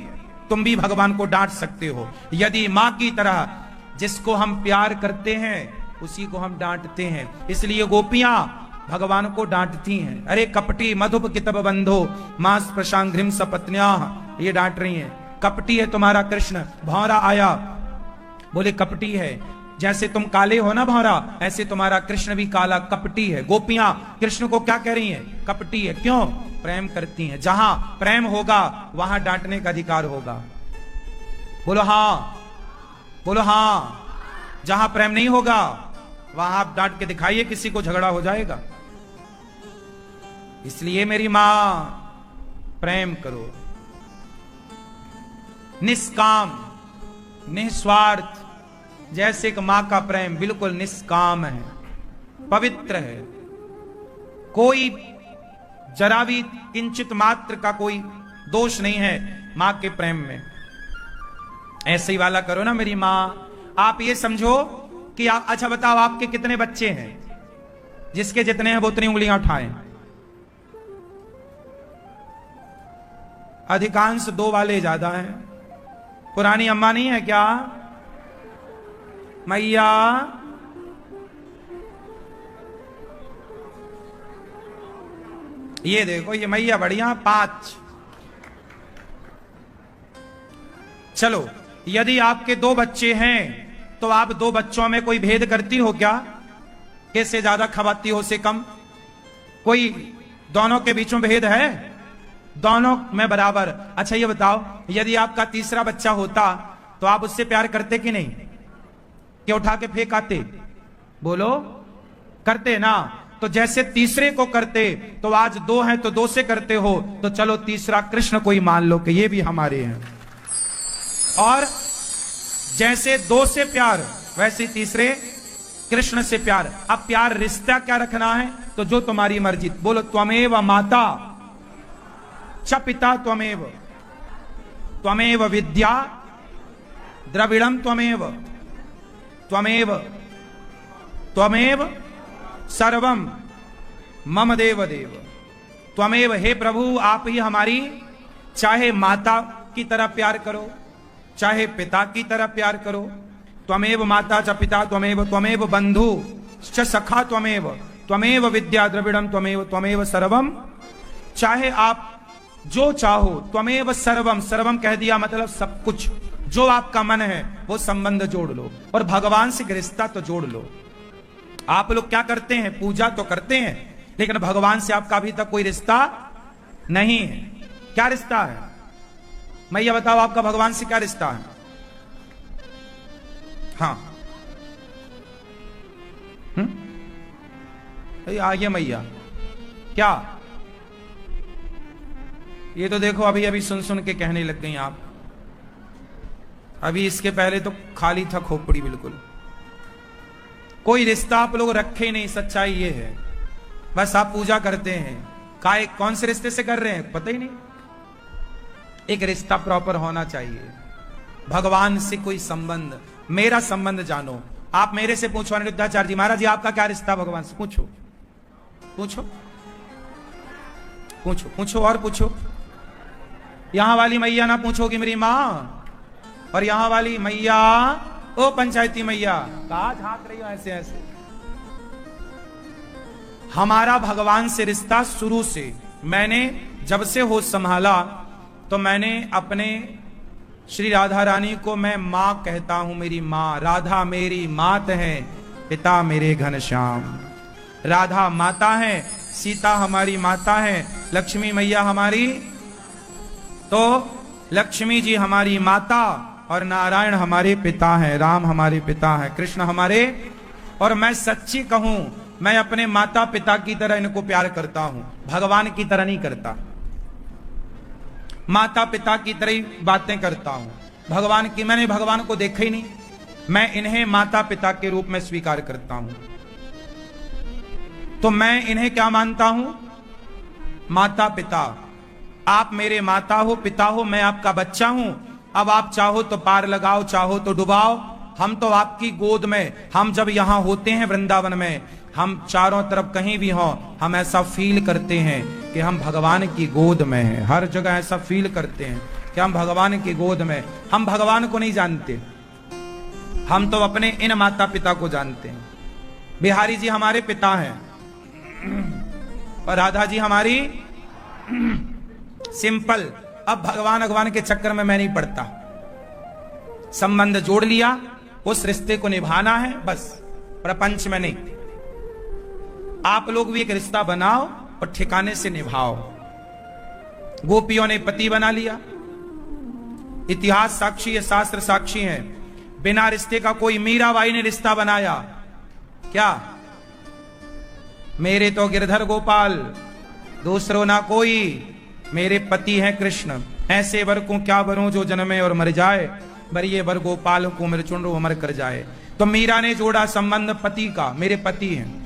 तुम भी भगवान को डांट सकते हो। यदि मां की तरह जिसको हम प्यार करते हैं उसी को हम डांटते हैं। इसलिए गोपियां भगवान को डांटती हैं। अरे कपटी मधुप कितब बंधो मास प्रशांघ्रिम सपत्न्या, ये डांट रही हैं। कपटी है तुम्हारा कृष्ण। भौरा आया, बोले कपटी है। जैसे तुम काले हो ना भौरा, ऐसे तुम्हारा कृष्ण भी काला कपटी है। गोपियां कृष्ण को क्या कह रही हैं? कपटी है। क्यों? प्रेम करती हैं। जहां प्रेम होगा वहां डांटने का अधिकार होगा। बोलो हां, बोलो हां। जहां प्रेम नहीं होगा वहां आप डांट के दिखाइए, किसी को झगड़ा हो जाएगा। इसलिए मेरी मां, प्रेम करो, निष्काम निस्वार्थ। जैसे कि मां का प्रेम बिल्कुल निष्काम है, पवित्र है, कोई जरा भी किंचित मात्र का कोई दोष नहीं है मां के प्रेम में। ऐसे ही वाला करो ना मेरी मां। आप ये समझो कि अच्छा बताओ आपके कितने बच्चे हैं? जिसके जितने हैं वो उतनी उंगलियां उठाएं। अधिकांश दो वाले ज्यादा हैं। पुरानी अम्मा नहीं है क्या? मैया, ये देखो ये मैया बढ़िया 5। चलो, यदि आपके 2 बच्चे हैं तो आप दो बच्चों में कोई भेद करती हो क्या? कैसे ज्यादा खवाती हो से कम? कोई दोनों के बीच में भेद है? दोनों में बराबर। अच्छा ये बताओ, यदि आपका तीसरा बच्चा होता तो आप उससे प्यार करते कि नहीं? कि उठा के फेंक आते? बोलो, करते ना। तो जैसे तीसरे को करते, तो आज दो हैं तो दो से करते हो, तो चलो तीसरा कृष्ण को ही मान लो कि ये भी हमारे हैं। और जैसे दो से प्यार, वैसे तीसरे कृष्ण से प्यार। अब प्यार रिश्ता क्या रखना है? तो जो तुम्हारी मर्जी। बोलो, त्वमेव माता च पिता त्वमेव, त्वमेव विद्या द्रविड़म त्वमेव, त्वमेव त्वमेव सर्वम मम देव देव त्वमेव। हे प्रभु, आप ही हमारी, चाहे माता की तरह प्यार करो, चाहे पिता की तरह प्यार करो। त्वमेव माता च पिता त्वमेव, त्वमेव बंधु च सखा त्वमेव, त्वमेव विद्या द्रविड़म त्वमेव, त्वमेव सर्वम। चाहे आप जो चाहो, त्वमेव सर्वम, सर्वम कह दिया मतलब सब कुछ। जो आपका मन है वो संबंध जोड़ लो, और भगवान से रिश्ता तो जोड़ लो। आप लोग क्या करते हैं? पूजा तो करते हैं, लेकिन भगवान से आपका अभी तक कोई रिश्ता नहीं है। क्या रिश्ता है? मैं ये बताओ, आपका भगवान से क्या रिश्ता है? हाँ, आगे मैया क्या? ये तो देखो अभी अभी सुन सुन के कहने लग गई आप। अभी इसके पहले तो खाली था खोपड़ी बिल्कुल। कोई रिश्ता आप लोग रखे ही नहीं। सच्चाई ये है, बस आप पूजा करते हैं। काय कौन से रिश्ते से कर रहे हैं पता ही नहीं। एक रिश्ता प्रॉपर होना चाहिए। भगवान से कोई संबंध, मेरा संबंध जानो। आप मेरे से पूछो अनिरुद्धाचार्य जी, महाराज जी आपका क्या रिश्ता भगवान से? पूछो पूछो पूछो पूछो और पूछो। यहां वाली मैया ना पूछोगी मेरी मां, और यहां वाली मैया, ओ पंचायती मैया, कहां झांक रही हो ऐसे ऐसे? हमारा भगवान से रिश्ता शुरू से, मैंने जब से होश संभाला तो मैंने अपने श्री राधा रानी को मैं मां कहता हूं। मेरी मां, राधा मेरी मात है, पिता मेरे घनश्याम। राधा माता है, सीता हमारी माता है, लक्ष्मी मैया हमारी, तो लक्ष्मी जी हमारी माता, और नारायण हमारे पिता हैं, राम हमारे पिता हैं, कृष्ण हमारे। और मैं सच्ची कहूं, मैं अपने माता पिता की तरह इनको प्यार करता हूं, भगवान की तरह नहीं करता। माता पिता की तरह ही बातें करता हूं। भगवान की, मैंने भगवान को देखा ही नहीं। मैं इन्हें माता पिता के रूप में स्वीकार करता हूं। तो मैं इन्हें क्या मानता हूं? माता पिता। आप मेरे माता हो, पिता हो, मैं आपका बच्चा हूं। अब आप चाहो तो पार लगाओ, चाहो तो डुबाओ। हम तो आपकी गोद में, हम जब यहां होते हैं वृंदावन में, हम चारों तरफ कहीं भी हों, हम ऐसा फील करते हैं कि हम भगवान की गोद में हैं। हर जगह ऐसा फील करते हैं कि हम भगवान की गोद में। हम भगवान को नहीं जानते, हम तो अपने इन माता पिता को जानते हैं। बिहारी जी हमारे पिता हैं, और राधा जी हमारी सिंपल। अब भगवान के चक्कर में मैं नहीं पड़ता। संबंध जोड़ लिया, उस रिश्ते को निभाना है बस, प्रपंच में नहीं। आप लोग भी एक रिश्ता बनाओ और ठिकाने से निभाओ। गोपियों ने पति बना लिया, इतिहास साक्षी है, शास्त्र साक्षी है। बिना रिश्ते का कोई, मीराबाई ने रिश्ता बनाया क्या? मेरे तो गिरधर गोपाल, दूसरो ना कोई, मेरे पति हैं कृष्ण। ऐसे वर को क्या वरूं जो जन्मे और मर जाए, बरिए वर गोपाल को मेरे चुनरो अमर कर जाए। तो मीरा ने जोड़ा संबंध पति का, मेरे पति हैं।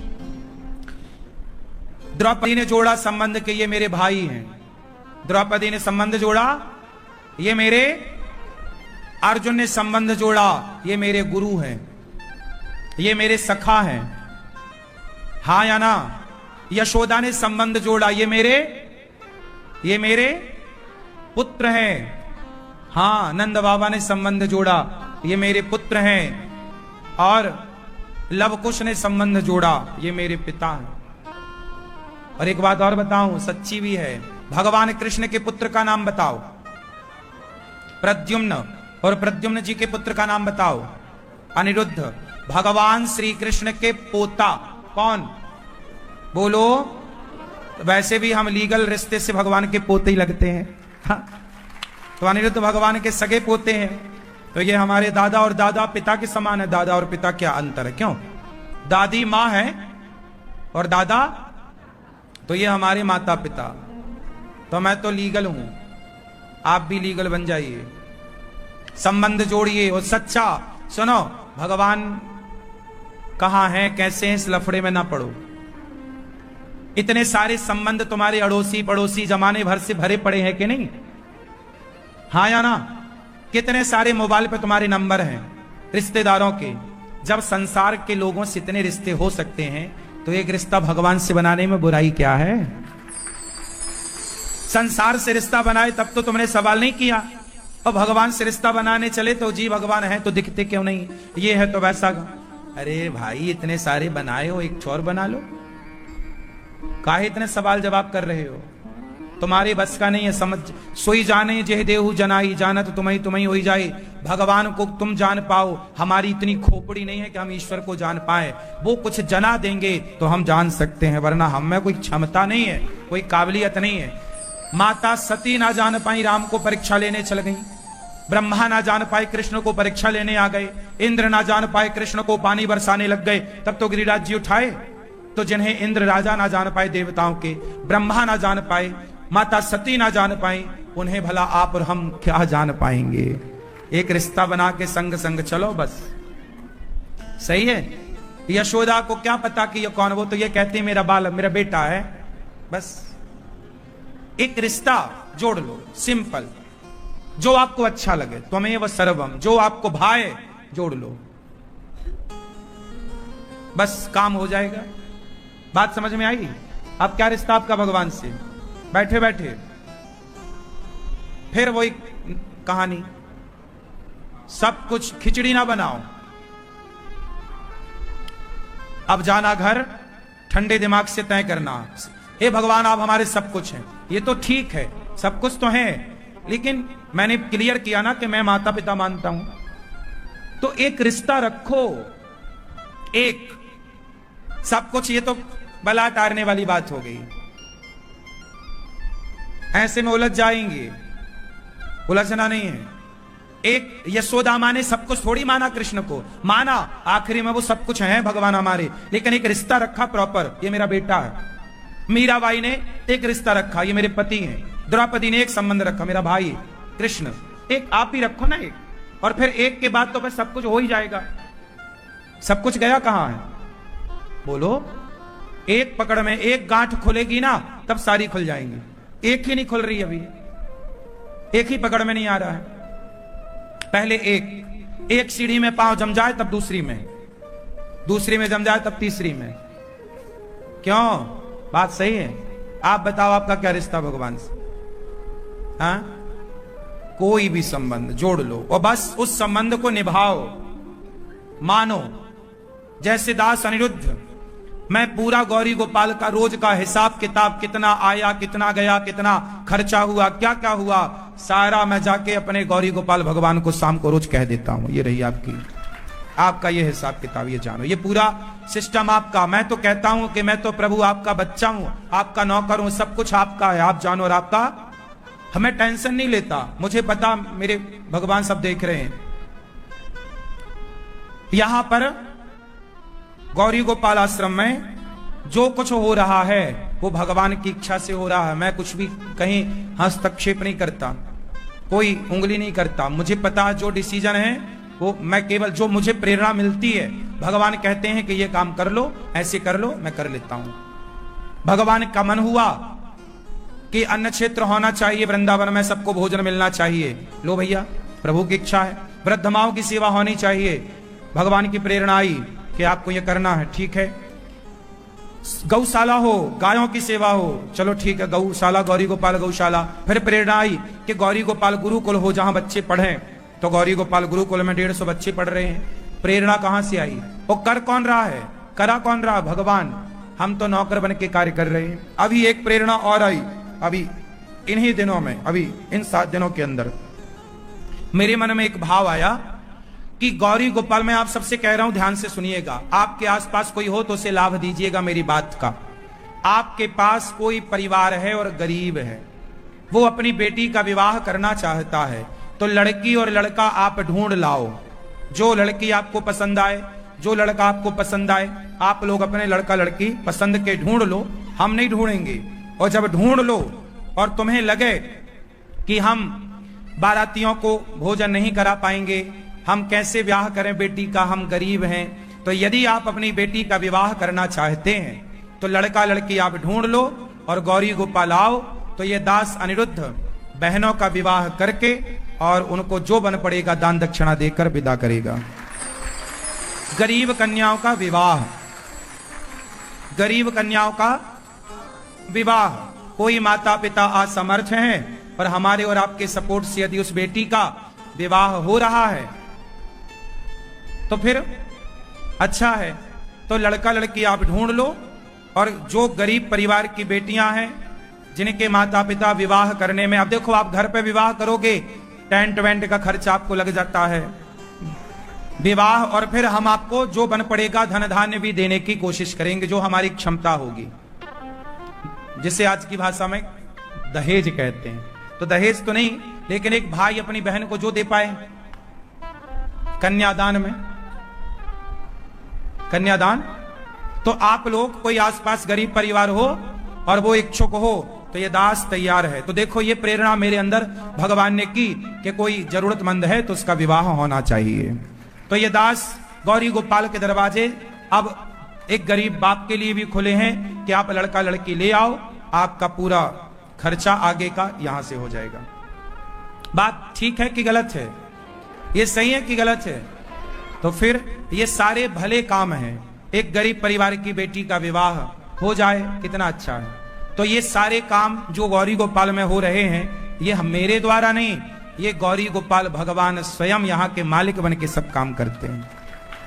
द्रौपदी ने जोड़ा संबंध के ये मेरे भाई हैं। द्रौपदी ने संबंध जोड़ा, ये मेरे। अर्जुन ने संबंध जोड़ा, ये मेरे गुरु हैं, ये मेरे सखा हैं। हाँ या ना? यशोदा ने संबंध जोड़ा, ये मेरे पुत्र हैं। हाँ, नंद बाबा ने संबंध जोड़ा, ये मेरे पुत्र हैं। और लवकुश ने संबंध जोड़ा, ये मेरे पिता हैं। और एक बात और बताऊं, सच्ची भी है। भगवान कृष्ण के पुत्र का नाम बताओ, प्रद्युम्न। और प्रद्युम्न जी के पुत्र का नाम बताओ, अनिरुद्ध भगवान श्री कृष्ण के पोता। कौन? बोलो। वैसे भी हम लीगल रिश्ते से भगवान के पोते ही लगते हैं। हाँ? तो अनिरुद्ध भगवान के सगे पोते हैं। तो ये हमारे दादा और दादा पिता के समान है। दादा और पिता क्या अंतर है? क्यों? दादी माँ है और दादा, तो ये हमारे माता पिता। तो मैं तो लीगल हूं, आप भी लीगल बन जाइए, संबंध जोड़िए और सच्चा। सुनो, भगवान कहां है, कैसे हैं, इस लफड़े में ना पड़ो। इतने सारे संबंध तुम्हारे अड़ोसी पड़ोसी जमाने भर से भरे पड़े हैं कि नहीं? हाँ या ना? कितने सारे मोबाइल पे तुम्हारे नंबर हैं रिश्तेदारों के। जब संसार के लोगों से इतने रिश्ते हो सकते हैं तो एक रिश्ता भगवान से बनाने में बुराई क्या है? संसार से रिश्ता बनाए तब तो तुमने सवाल नहीं किया, और भगवान से रिश्ता बनाने चले तो जी भगवान है तो दिखते क्यों नहीं, ये है तो वैसा। अरे भाई इतने सारे बनाए हो, एक छोर बना लो। काहे इतने सवाल जवाब कर रहे हो? तुम्हारे बस का नहीं है। समझ सोई जाने जेह देहु जनाई, जाना तो तुम्हें हो जाए। भगवान को तुम जान पाओ। हमारी इतनी खोपड़ी नहीं है कि हम ईश्वर को जान पाए। वो कुछ जना देंगे तो हम जान सकते हैं, वरना हम में कोई क्षमता नहीं है, कोई काबिलियत नहीं है। माता सती ना जान पाई, राम को परीक्षा लेने चल गई। ब्रह्मा ना जान पाए, कृष्ण को परीक्षा लेने आ गए। इंद्र ना जान पाए, कृष्ण को पानी बरसाने लग गए। तब तो गिरिराज जी उठाए। तो जिन्हें इंद्र राजा ना जान पाए देवताओं के, ब्रह्मा ना जान पाए, माता सती ना जान पाई, उन्हें भला आप और हम क्या जान पाएंगे? एक रिश्ता बना के संग संग चलो बस। सही है? यशोदा को क्या पता कि ये कौन? वो तो ये कहती है मेरा बालक, मेरा बेटा है। बस एक रिश्ता जोड़ लो, सिंपल। जो आपको अच्छा लगे, त्वमेव सर्वम, जो आपको भाए जोड़ लो, बस काम हो जाएगा। बात समझ में आई? अब क्या रिश्ता आपका भगवान से? बैठे बैठे फिर वही कहानी, सब कुछ खिचड़ी ना बनाओ। अब जाना घर, ठंडे दिमाग से तय करना, हे भगवान आप हमारे सब कुछ हैं। ये तो ठीक है, सब कुछ तो है, लेकिन मैंने क्लियर किया ना कि मैं माता पिता मानता हूं। तो एक रिश्ता रखो, एक सब कुछ। ये तो बला टारने वाली बात हो गई। ऐसे में उलझ जाएंगे, उलझना नहीं है। एक यशोदा माँ ने सब कुछ थोड़ी माना, कृष्ण को माना, आखिरी में वो सब कुछ है भगवान हमारे, लेकिन एक रिश्ता रखा प्रॉपर, ये मेरा बेटा है। मीराबाई ने एक रिश्ता रखा, ये मेरे पति हैं। द्रौपदी ने एक संबंध रखा, मेरा भाई कृष्ण। एक आप ही रखो ना एक, और फिर एक के बाद तो फिर सब कुछ हो ही जाएगा। सब कुछ गया कहां है? बोलो। एक पकड़ में एक गांठ खुलेगी ना, तब सारी खुल जाएंगी। एक ही नहीं खुल रही अभी, एक ही पकड़ में नहीं आ रहा है। पहले एक सीढ़ी में पांव जम जाए तब दूसरी में जम जाए तब तीसरी में। क्यों? बात सही है। आप बताओ आपका क्या रिश्ता भगवान से? हाँ? कोई भी संबंध जोड़ लो और बस उस संबंध को निभाओ, मानो। जैसे दास अनिरुद्ध, मैं पूरा गौरी गोपाल का रोज का हिसाब किताब, कितना आया, कितना गया, कितना खर्चा हुआ, क्या क्या हुआ, सारा मैं जाके अपने गौरी गोपाल भगवान को शाम को रोज कह देता हूं। ये रही आपका ये हिसाब किताब, ये जानो, ये पूरा सिस्टम आपका। मैं तो कहता हूं कि मैं तो प्रभु आपका बच्चा हूं, आपका नौकर हूं, सब कुछ आपका है, आप जानो। और आपका हमें टेंशन नहीं लेता, मुझे पता मेरे भगवान सब देख रहे हैं। यहां पर गौरी गोपाल आश्रम में जो कुछ हो रहा है वो भगवान की इच्छा से हो रहा है। मैं कुछ भी कहीं हस्तक्षेप नहीं करता, कोई उंगली नहीं करता। मुझे पता जो डिसीजन है वो मैं केवल, जो मुझे प्रेरणा मिलती है, भगवान कहते हैं कि ये काम कर लो, ऐसे कर लो, मैं कर लेता हूं। भगवान का मन हुआ कि अन्न क्षेत्र होना चाहिए वृंदावन में, सबको भोजन मिलना चाहिए, लो भैया प्रभु की इच्छा है। वृद्ध माओं की सेवा होनी चाहिए, भगवान की प्रेरणा आई कि आपको ये करना है, ठीक है। गौशाला हो, गायों की सेवा हो, चलो ठीक है, गौशाला, गौरी गोपाल गौशाला। फिर प्रेरणा आई कि गौरी गोपाल गुरुकुल हो जहां बच्चे पढ़ें, तो गौरी गोपाल गुरुकुल में 150 बच्चे पढ़ रहे हैं। प्रेरणा कहां से आई? वो कर कौन रहा है? करा कौन रहा? भगवान। हम तो नौकर बन के कार्य कर रहे हैं। अभी एक प्रेरणा और आई, अभी इन्हीं दिनों में, अभी इन 7 दिनों के अंदर मेरे मन में एक भाव आया कि गौरी गोपाल, मैं आप सबसे कह रहा हूं, ध्यान से सुनिएगा, आपके आसपास कोई हो तो उसे लाभ दीजिएगा मेरी बात का। आपके पास कोई परिवार है और गरीब है, वो अपनी बेटी का विवाह करना चाहता है, तो लड़की और लड़का आप ढूंढ लाओ। जो लड़की आपको पसंद आए, जो लड़का आपको पसंद आए, आप लोग अपने लड़का लड़की पसंद के ढूंढ लो, हम नहीं ढूंढेंगे। और जब ढूंढ लो और तुम्हें लगे कि हम बारातियों को भोजन नहीं करा पाएंगे, हम कैसे ब्याह करें बेटी का, हम गरीब हैं, तो यदि आप अपनी बेटी का विवाह करना चाहते हैं तो लड़का लड़की आप ढूंढ लो और गौरी गोपाल आओ। तो ये दास अनिरुद्ध बहनों का विवाह करके और उनको जो बन पड़ेगा दान दक्षिणा देकर विदा करेगा। गरीब कन्याओं का विवाह, गरीब कन्याओं का विवाह, कोई माता पिता असमर्थ हैं पर हमारे और आपके सपोर्ट से यदि उस बेटी का विवाह हो रहा है तो फिर अच्छा है। तो लड़का लड़की आप ढूंढ लो, और जो गरीब परिवार की बेटियां हैं जिनके माता पिता विवाह करने में, अब देखो आप घर पे विवाह करोगे, टेंट वेंट का खर्च आपको लग जाता है, विवाह, और फिर हम आपको जो बन पड़ेगा धन धान्य भी देने की कोशिश करेंगे, जो हमारी क्षमता होगी, जिसे आज की भाषा में दहेज कहते हैं। तो दहेज तो नहीं, लेकिन एक भाई अपनी बहन को जो दे पाए कन्यादान में, कन्यादान, तो आप लोग कोई आसपास गरीब परिवार हो और वो इच्छुक हो तो ये दास तैयार है। तो देखो ये प्रेरणा मेरे अंदर भगवान ने की कि कोई जरूरतमंद है तो उसका विवाह होना चाहिए। तो ये दास गौरी गोपाल के दरवाजे अब एक गरीब बाप के लिए भी खुले हैं कि आप लड़का लड़की ले आओ, आपका पूरा खर्चा आगे का यहां से हो जाएगा। बात ठीक है कि गलत है? ये सही है कि गलत है? तो फिर ये सारे भले काम हैं, एक गरीब परिवार की बेटी का विवाह हो जाए कितना अच्छा है। तो ये सारे काम जो गौरी गोपाल में हो रहे हैं, ये मेरे द्वारा नहीं, ये गौरी गोपाल भगवान स्वयं यहाँ के मालिक बन के सब काम करते हैं।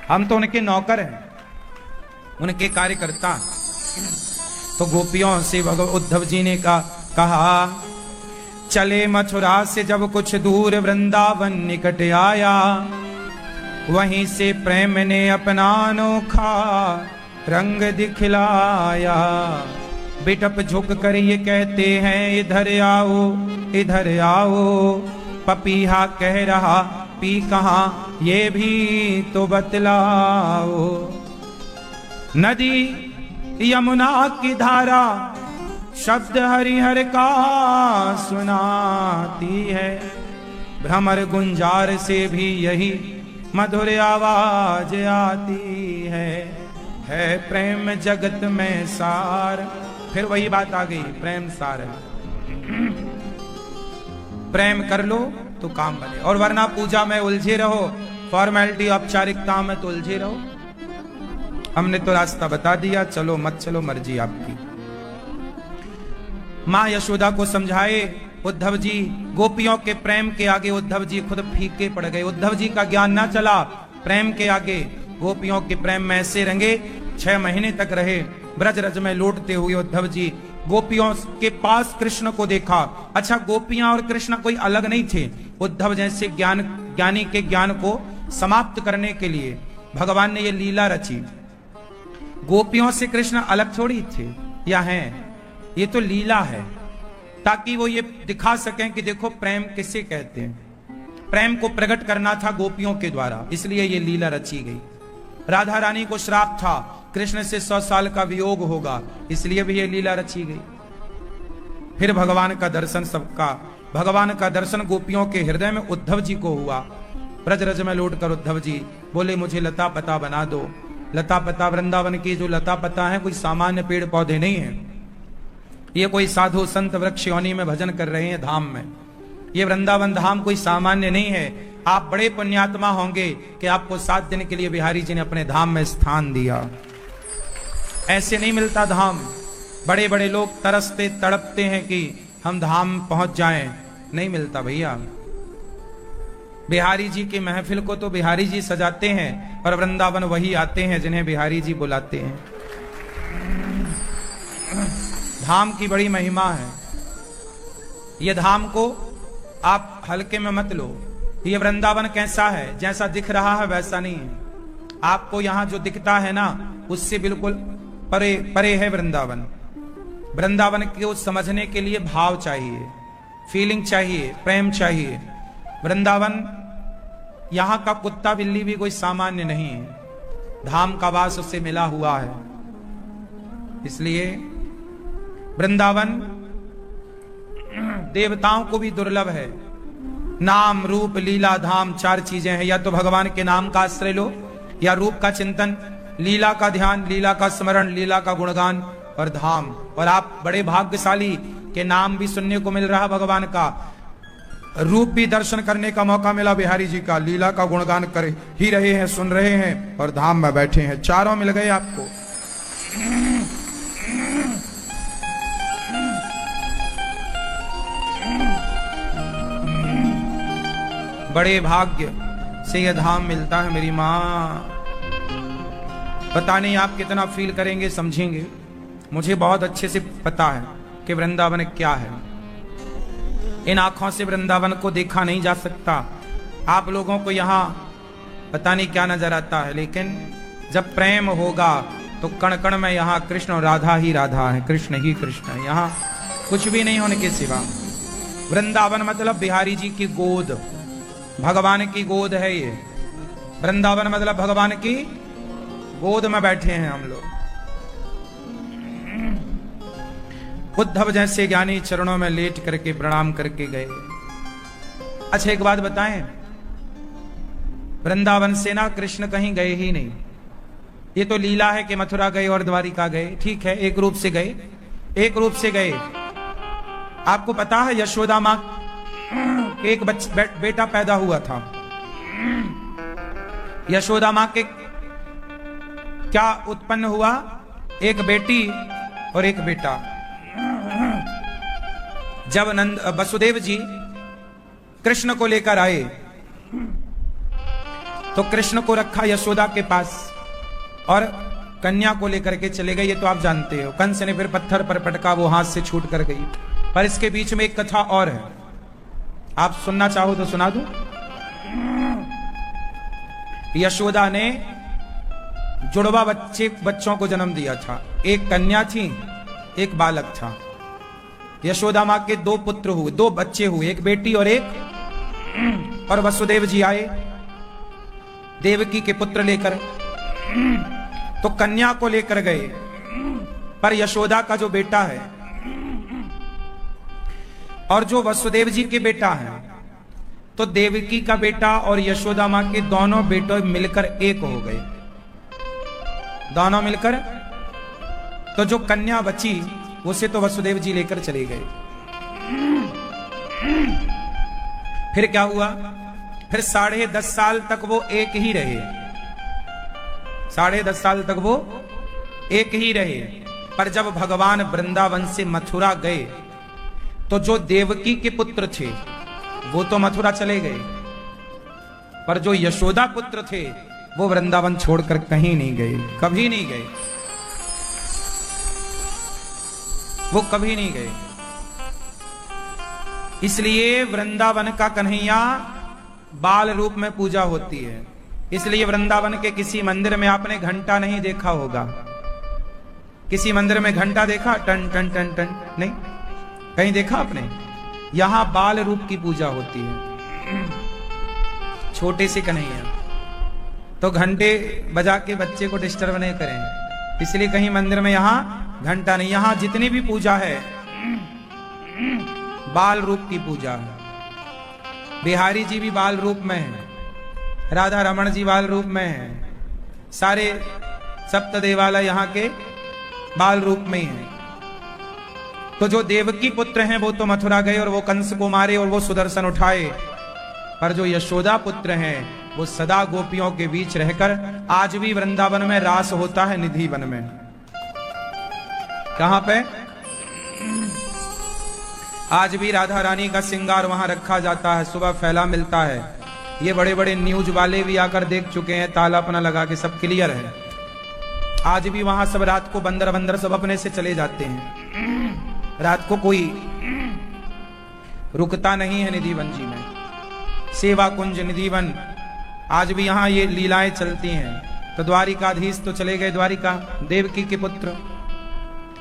हम तो उनके नौकर हैं, उनके कार्यकर्ता। तो गोपियों से उद्धव जी ने कहा, चले मथुरा से जब कुछ दूर वृंदावन निकट आया, वहीं से प्रेम ने अपना अनोखा रंग दिखलाया। बिटप झुक कर ये कहते हैं, इधर आओ इधर आओ, पपीहा कह रहा पी कहाँ ये भी तो बतलाओ। नदी यमुना की धारा शब्द हरिहर का सुनाती है, भ्रमर गुंजार से भी यही मधुर आवाज आती है प्रेम जगत में सार। फिर वही बात आ गई, प्रेम सार है, प्रेम कर लो तो काम बने, और वरना पूजा में उलझे रहो, फॉर्मेलिटी औपचारिकता में तो उलझे रहो। हमने तो रास्ता बता दिया, चलो मत चलो मर्जी आपकी। मां यशोदा को समझाए उद्धव जी, गोपियों के प्रेम के आगे उद्धव जी खुद फीके पड़ गए। उद्धव जी का ज्ञान ना चला प्रेम के आगे, गोपियों के प्रेम में ऐसे रंगे 6 महीने तक रहे। ब्रज रज में लौटते हुए उद्धव जी गोपियों के पास कृष्ण को देखा। अच्छा, गोपियां और कृष्ण कोई अलग नहीं थे। उद्धव जैसे ज्ञानी के ज्ञान को समाप्त करने के लिए भगवान ने ये लीला रची। गोपियों से कृष्ण अलग थोड़ी थे या हैं, ये तो लीला है, ताकि वो ये दिखा सकें कि देखो प्रेम किसे कहते हैं। प्रेम को प्रकट करना था गोपियों के द्वारा, इसलिए ये लीला रची गई। राधा रानी को श्राप था कृष्ण से 100 साल का वियोग होगा, इसलिए भी ये लीला रची गई। फिर भगवान का दर्शन सबका, भगवान का दर्शन गोपियों के हृदय में उद्धव जी को हुआ। ब्रज रज में लौट कर उद्धव जी बोले, मुझे लता पता बना दो। लता पता, वृंदावन की जो लता पता है कोई सामान्य पेड़ पौधे नहीं है, ये कोई साधु संत वृक्ष योनि में भजन कर रहे हैं धाम में। ये वृंदावन धाम कोई सामान्य नहीं है। आप बड़े पुण्यात्मा होंगे कि आपको 7 दिन के लिए बिहारी जी ने अपने धाम में स्थान दिया। ऐसे नहीं मिलता धाम। बड़े बड़े लोग तरसते तड़पते हैं कि हम धाम पहुंच जाएं, नहीं मिलता भैया। बिहारी जी की महफिल को तो बिहारी जी सजाते हैं, और वृंदावन वही आते हैं जिन्हें बिहारी जी बुलाते हैं। धाम की बड़ी महिमा है। ये धाम को आप हल्के में मत लो। ये वृंदावन कैसा है? जैसा दिख रहा है वैसा नहीं है। आपको यहां जो दिखता है ना, उससे बिल्कुल परे परे है वृंदावन। वृंदावन को समझने के लिए भाव चाहिए, फीलिंग चाहिए, प्रेम चाहिए। वृंदावन यहां का कुत्ता बिल्ली भी कोई सामान्य नहीं है, धाम का वास उससे मिला हुआ है। इसलिए वृंदावन देवताओं को भी दुर्लभ है। नाम रूप लीला धाम 4 चीजें हैं। या तो भगवान के नाम का आश्रय लो, या रूप का चिंतन, लीला का ध्यान, लीला का स्मरण, लीला का गुणगान और धाम। और आप बड़े भाग्यशाली के नाम भी सुनने को मिल रहा भगवान का, रूप भी दर्शन करने का मौका मिला बिहारी जी का, लीला का गुणगान कर ही रहे हैं, सुन रहे हैं, और धाम में बैठे हैं। चारों मिल गए आपको। बड़े भाग्य से यह धाम मिलता है मेरी माँ। पता नहीं आप कितना फील करेंगे, समझेंगे। मुझे बहुत अच्छे से पता है कि वृंदावन क्या है। इन आंखों से वृंदावन को देखा नहीं जा सकता। आप लोगों को यहाँ पता नहीं क्या नजर आता है, लेकिन जब प्रेम होगा तो कण कण में यहाँ कृष्ण और राधा ही राधा है, कृष्ण ही कृष्ण है। यहाँ कुछ भी नहीं होने के सिवा। वृंदावन मतलब बिहारी जी की गोद, भगवान की गोद है ये। वृंदावन मतलब भगवान की गोद में बैठे हैं हम लोग। उद्धव जैसे ज्ञानी चरणों में लेट करके प्रणाम करके गए। अच्छा एक बात बताएं, वृंदावन से ना कृष्ण कहीं गए ही नहीं। ये तो लीला है कि मथुरा गए और द्वारिका गए, ठीक है, एक रूप से गए, एक रूप से गए। आपको पता है यशोदा मां के एक बेटा पैदा हुआ था। यशोदा मां के क्या उत्पन्न हुआ? एक बेटी और एक बेटा। जब नंद वसुदेव जी कृष्ण को लेकर आए तो कृष्ण को रखा यशोदा के पास और कन्या को लेकर के चले गए। ये तो आप जानते हो, कंस ने फिर पत्थर पर पटका, वो हाथ से छूट कर गई। पर इसके बीच में एक कथा और है, आप सुनना चाहो तो सुना दूं। यशोदा ने जुड़वा बच्चों को जन्म दिया था। एक कन्या थी, एक बालक था। यशोदा मां के 2 पुत्र हुए, 2 बच्चे हुए, एक बेटी और एक। और वसुदेव जी आए देवकी के पुत्र लेकर, तो कन्या को लेकर गए। पर यशोदा का जो बेटा है और जो वसुदेव जी के बेटा है, तो देवकी का बेटा और यशोदा मां के दोनों बेटों मिलकर एक हो गए। दोनों मिलकर, तो जो कन्या बची उसे तो वसुदेव जी लेकर चले गए। फिर क्या हुआ? फिर 10.5 साल तक वो एक ही रहे। 10.5 साल तक वो एक ही रहे। पर जब भगवान वृंदावन से मथुरा गए तो जो देवकी के पुत्र थे वो तो मथुरा चले गए, पर जो यशोदा पुत्र थे वो वृंदावन छोड़कर कहीं नहीं गए, कभी नहीं गए, वो कभी नहीं गए। इसलिए वृंदावन का कन्हैया बाल रूप में पूजा होती है। इसलिए वृंदावन के किसी मंदिर में आपने घंटा नहीं देखा होगा। किसी मंदिर में घंटा देखा? टन टन टन टन नहीं, कहीं देखा आपने? यहां बाल रूप की पूजा होती है, छोटे से कन्हैया। तो घंटे बजा के बच्चे को डिस्टर्ब नहीं करें, इसलिए कहीं मंदिर में यहां घंटा नहीं। यहां जितनी भी पूजा है बाल रूप की पूजा है। बिहारी जी भी बाल रूप में है, राधा रमण जी बाल रूप में है, सारे सप्त देवालय यहाँ के बाल रूप में ही है। तो जो देवकी पुत्र हैं वो तो मथुरा गए और वो कंस को मारे और वो सुदर्शन उठाए, पर जो यशोदा पुत्र हैं वो सदा गोपियों के बीच रहकर, आज भी वृंदावन में रास होता है निधि वन में। कहां पे? आज भी राधा रानी का श्रृंगार वहां रखा जाता है, सुबह फैला मिलता है। ये बड़े बड़े न्यूज वाले भी आकर देख चुके हैं, ताला अपना लगा के सब क्लियर है। आज भी वहां सब रात को बंदर बंदर सब अपने से चले जाते हैं। रात को कोई रुकता नहीं है निधि वन जी में, सेवा कुंज निधिवन, आज भी यहाँ ये लीलाएं चलती हैं। तो द्वारिकाधीश तो चले गए द्वारिका, देवकी के पुत्र,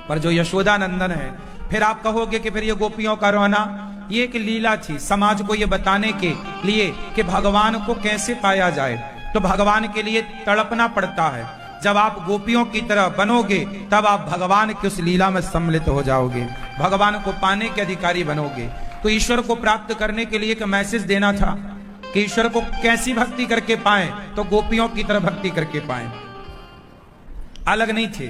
पर जो यशोदा नंदन है, फिर आप कहोगे कि फिर ये गोपियों का रोना, ये एक लीला थी समाज को ये बताने के लिए कि भगवान को कैसे पाया जाए। तो भगवान के लिए तड़पना पड़ता है। जब आप गोपियों की तरह बनोगे तब आप भगवान की उस लीला में सम्मिलित हो जाओगे, भगवान को पाने के अधिकारी बनोगे। तो ईश्वर को प्राप्त करने के लिए एक मैसेज देना था कि ईश्वर को कैसी भक्ति करके पाएं, तो गोपियों की तरह भक्ति करके पाएं, अलग नहीं थे।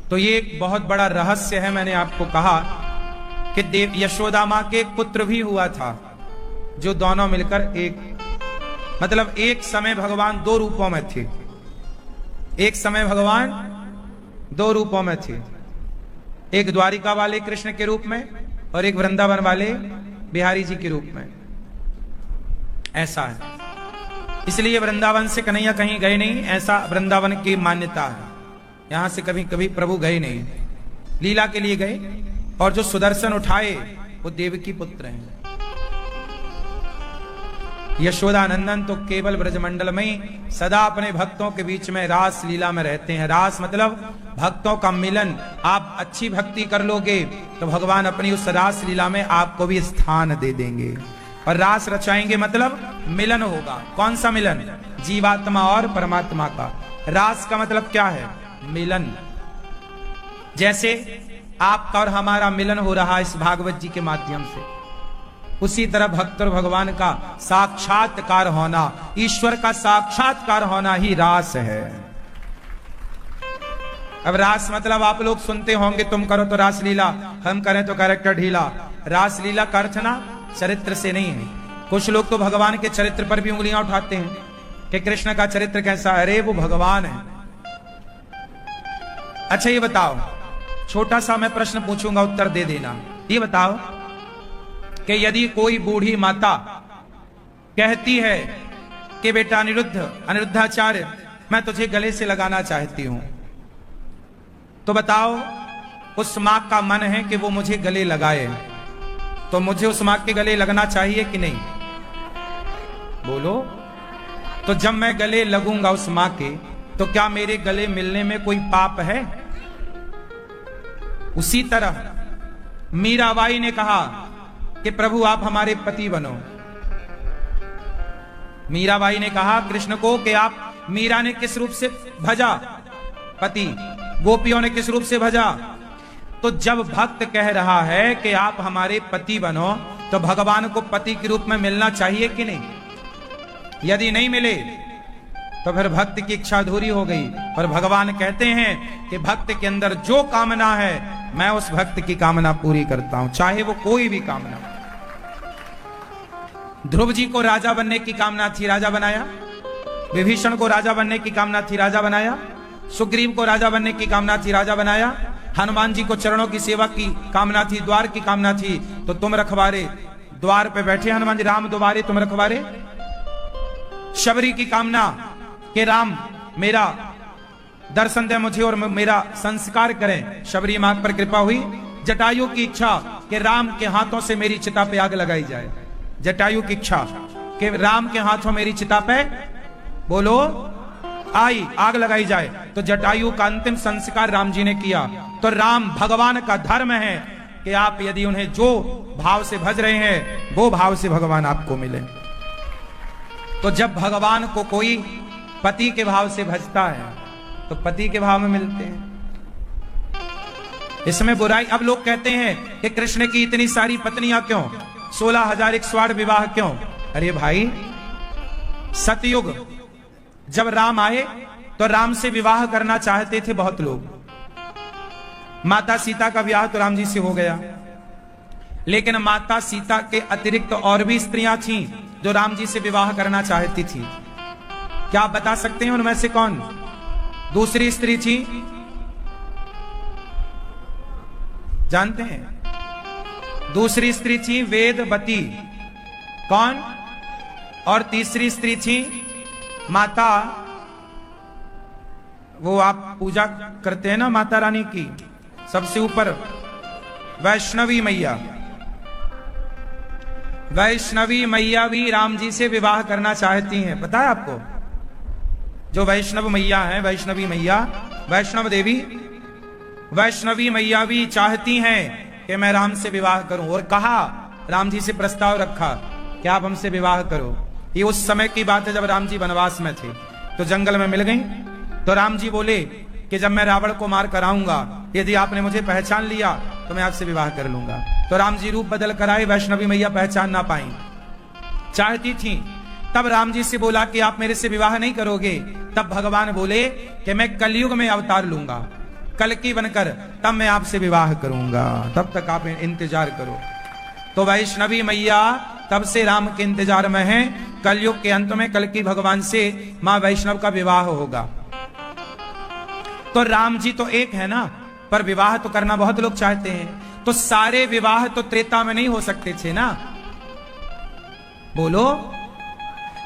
तो ये एक बहुत बड़ा रहस्य है। मैंने आपको कहा कि देव यशोदा मां के एक पुत्र भी हुआ था, जो दोनों मिलकर एक, मतलब एक समय भगवान दो रूपों में थे। एक समय भगवान दो रूपों में थे, एक द्वारिका वाले कृष्ण के रूप में और एक वृंदावन वाले बिहारी जी के रूप में। ऐसा है, इसलिए वृंदावन से कन्हैया कहीं गए नहीं, ऐसा वृंदावन की मान्यता है। यहां से कभी कभी प्रभु गए नहीं, लीला के लिए गए। और जो सुदर्शन उठाए वो देवकी पुत्र हैं। यशोदानंदन तो केवल ब्रजमंडल में सदा अपने भक्तों के बीच में रास लीला में रहते हैं। रास मतलब भक्तों का मिलन। आप अच्छी भक्ति कर लोगे तो भगवान अपनी उस रास लीला में आपको भी स्थान दे देंगे। और रास रचाएंगे मतलब मिलन होगा। कौन सा मिलन? जीवात्मा और परमात्मा का। रास का मतलब क्या है? मिलन। जैसे आपका और हमारा मिलन हो रहा है इस भागवत जी के माध्यम से, उसी तरह भक्त और भगवान का साक्षात्कार होना, ईश्वर का साक्षात्कार होना ही रास है। अब रास मतलब आप लोग सुनते होंगे, तुम करो तो रास लीला, हम करें तो कैरेक्टर ढीला। रास लीला का अर्थ ना चरित्र से नहीं है। कुछ लोग तो भगवान के चरित्र पर भी उंगलियां उठाते हैं कि कृष्ण का चरित्र कैसा है। अरे वो भगवान है। अच्छा ये बताओ, छोटा सा मैं प्रश्न पूछूंगा, उत्तर दे देना। ये बताओ कि यदि कोई बूढ़ी माता कहती है कि बेटा अनिरुद्धाचार्य मैं तुझे गले से लगाना चाहती हूं, तो बताओ उस मां का मन है कि वो मुझे गले लगाए, तो मुझे उस मां के गले लगना चाहिए कि नहीं? बोलो। तो जब मैं गले लगूंगा उस मां के, तो क्या मेरे गले मिलने में कोई पाप है? उसी तरह मीराबाई ने कहा कि प्रभु आप हमारे पति बनो। मीराबाई ने कहा कृष्ण को कि आप, मीरा ने किस रूप से भजा? पति। गोपियों ने किस रूप से भजा? तो जब भक्त कह रहा है कि आप हमारे पति बनो, तो भगवान को पति के रूप में मिलना चाहिए कि नहीं? यदि नहीं मिले तो फिर भक्त की इच्छा अधूरी हो गई। और भगवान कहते हैं कि भक्त के अंदर जो कामना है मैं उस भक्त की कामना पूरी करता हूं, चाहे वो कोई भी कामना। ध्रुव जी को राजा बनने की कामना थी, राजा बनाया। विभीषण को राजा बनने की कामना थी, राजा बनाया। सुग्रीव को राजा बनने की कामना थी, राजा बनाया। हनुमान जी को चरणों की सेवा की कामना थी, द्वार की कामना थी, तो तुम रखवारे द्वार पे बैठे हनुमान जी, राम द्वारे तुम रखवारे। शबरी की कामना कि राम मेरा दर्शन दे मुझे और मेरा संस्कार करें, शबरी मां पर कृपा हुई। जटायु की इच्छा कि राम के हाथों से मेरी चिता पे आग लगाई जाए। जटायु की इच्छा कि राम के हाथों मेरी चिता पे, बोलो, आई आग लगाई जाए। तो जटायु का अंतिम संस्कार राम जी ने किया। तो राम भगवान का धर्म है कि आप यदि उन्हें जो भाव से भज रहे हैं वो भाव से भगवान आपको मिले। तो जब भगवान को कोई पति के भाव से भजता है तो पति के भाव में मिलते हैं, इसमें बुराई। अब लोग कहते हैं कि कृष्ण की इतनी सारी पत्नियां क्यों, 16,108 विवाह क्यों? अरे भाई, सतयुग जब राम आए तो राम से विवाह करना चाहते थे बहुत लोग। माता सीता का विवाह तो राम जी से हो गया, लेकिन माता सीता के अतिरिक्त और भी स्त्रियां थीं जो राम जी से विवाह करना चाहती थी। क्या आप बता सकते हैं उनमें से कौन दूसरी स्त्री थी? जानते हैं? दूसरी स्त्री थी वेदवती। कौन? और तीसरी स्त्री थी माता, वो आप पूजा करते हैं ना माता रानी की, सबसे ऊपर वैष्णवी मैया। वैष्णवी मैया भी राम जी से विवाह करना चाहती हैं, पता है आपको? जो वैष्णव मैया है, वैष्णवी मैया, वैष्णव देवी, वैष्णवी मैया भी चाहती हैं कि मैं राम से विवाह करूं। और कहा, राम जी से प्रस्ताव रखा कि आप हमसे विवाह करो। ये उस समय की बात है जब राम जी वनवास में थे, तो जंगल में मिल गई। तो राम जी बोले कि जब मैं रावण को मार कर आऊंगा, यदि आपने मुझे पहचान लिया तो मैं आपसे विवाह कर लूंगा। तो राम जी रूप बदल कर आए, वैष्णवी मैया पहचान ना पाई, चाहती थी। तब राम जी से बोला कि आप मेरे से विवाह नहीं करोगे। तब भगवान बोले कि मैं कलयुग में अवतार लूंगा, कल्कि बनकर, तब मैं आपसे विवाह करूंगा, तब तक आप इंतजार करो। तो वैष्णवी मैया तब से राम के इंतजार में है। कलयुग के अंत में कल्कि भगवान से मां वैष्णव का विवाह होगा। तो राम जी तो एक है ना, पर विवाह तो करना बहुत लोग चाहते हैं। तो सारे विवाह तो त्रेता में नहीं हो सकते थे ना, बोलो।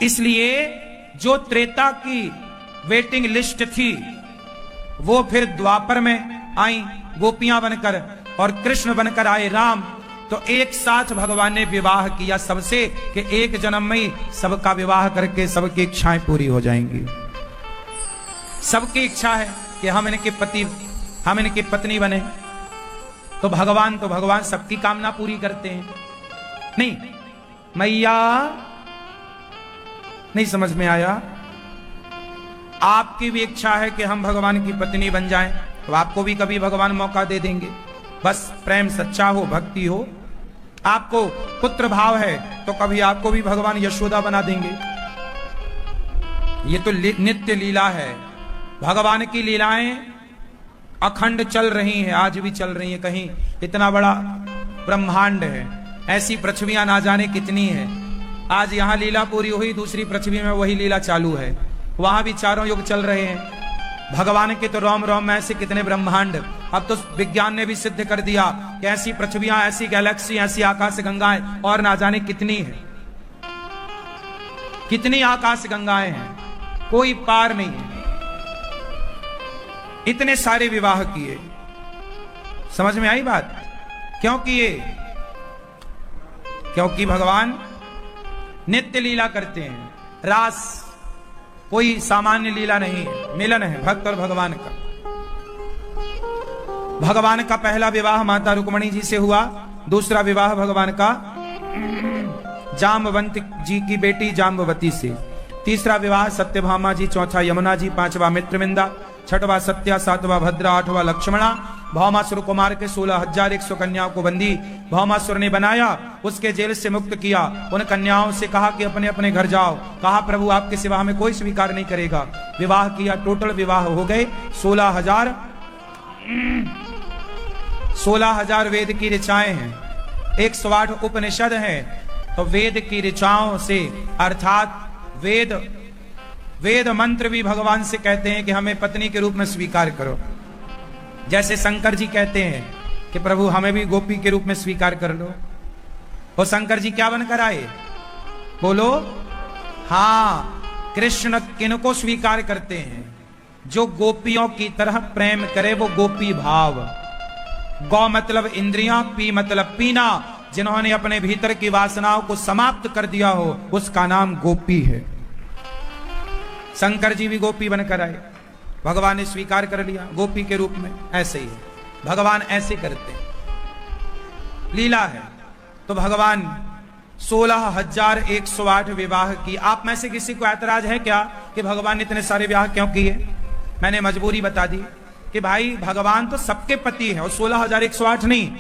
इसलिए जो त्रेता की वेटिंग लिस्ट थी वो फिर द्वापर में आई गोपियां बनकर, और कृष्ण बनकर आए राम। तो एक साथ भगवान ने विवाह किया सबसे, कि एक जन्म में ही सबका विवाह करके सबकी इच्छाएं पूरी हो जाएंगी। सबकी इच्छा है कि हम इनके पति, हम इनकी पत्नी बने। तो भगवान सबकी कामना पूरी करते हैं। नहीं मैया, नहीं समझ में आया? आपकी भी इच्छा है कि हम भगवान की पत्नी बन जाएं, तो आपको भी कभी भगवान मौका दे देंगे। बस प्रेम सच्चा हो, भक्ति हो। आपको पुत्र भाव है तो कभी आपको भी भगवान यशोदा बना देंगे। ये तो नित्य लीला है। भगवान की लीलाएं अखंड चल रही हैं, आज भी चल रही हैं। कहीं इतना बड़ा ब्रह्मांड है, ऐसी पृथ्वियां ना जाने कितनी है। आज यहां लीला पूरी हुई, दूसरी पृथ्वी में वही लीला चालू है, वहां भी चारों युग चल रहे हैं। भगवान के तो रोम रोम में ऐसे कितने ब्रह्मांड। अब तो विज्ञान ने भी सिद्ध कर दिया कि ऐसी पृथ्वियां, ऐसी गैलेक्सी, ऐसी आकाश गंगाएं और ना जाने कितनी है। कितनी आकाश गंगाएं हैं, कोई पार नहीं है। इतने सारे विवाह किए। समझ में आई बात? क्यों किए? क्योंकि भगवान नित्य लीला करते हैं। रास कोई सामान्य लीला नहीं है, मिलन है भक्त और भगवान का। भगवान का पहला विवाह माता रुक्मणी जी से हुआ, दूसरा विवाह भगवान का जाम्बवंत जी की बेटी जाम्बवती से, तीसरा विवाह सत्यभामा जी, चौथा यमुना जी, पांचवा मित्रविंदा, छठवां सत्या, सातवां भद्रा, आठवां लक्ष्मणा। भौमासुर कुमार के 16,100 कन्याओं को बंदी भौमासुर ने बनाया, उसके जेल से मुक्त किया। उन कन्याओं से कहा कि अपने अपने घर जाओ। कहा प्रभु आपके सिवा हमें कोई स्वीकार नहीं करेगा। विवाह किया, टोटल विवाह हो गए 16,000 वेद की ऋचाएं हैं, 108 उपनिषद हैं। तो वेद की ऋचाओं से, अर्थात वेद मंत्र भी भगवान से कहते हैं कि हमें पत्नी के रूप में स्वीकार करो। जैसे शंकर जी कहते हैं कि प्रभु हमें भी गोपी के रूप में स्वीकार कर लो। और शंकर जी क्या बनकर आए? बोलो। हाँ, कृष्ण किनको स्वीकार करते हैं? जो गोपियों की तरह प्रेम करे, वो गोपी भाव। गौ मतलब इंद्रियां, पी मतलब पीना। जिन्होंने अपने भीतर की वासनाओं को समाप्त कर दिया हो, उसका नाम गोपी है। शंकर जी भी गोपी बनकर आए, भगवान ने स्वीकार कर लिया गोपी के रूप में। ऐसे ही भगवान ऐसे करते हैं, लीला है। तो भगवान 16,108 विवाह की। आप में से किसी को ऐतराज है क्या कि भगवान ने इतने सारे विवाह क्यों किए? मैंने मजबूरी बता दी कि भाई भगवान तो सबके पति है, और 16,108 नहीं,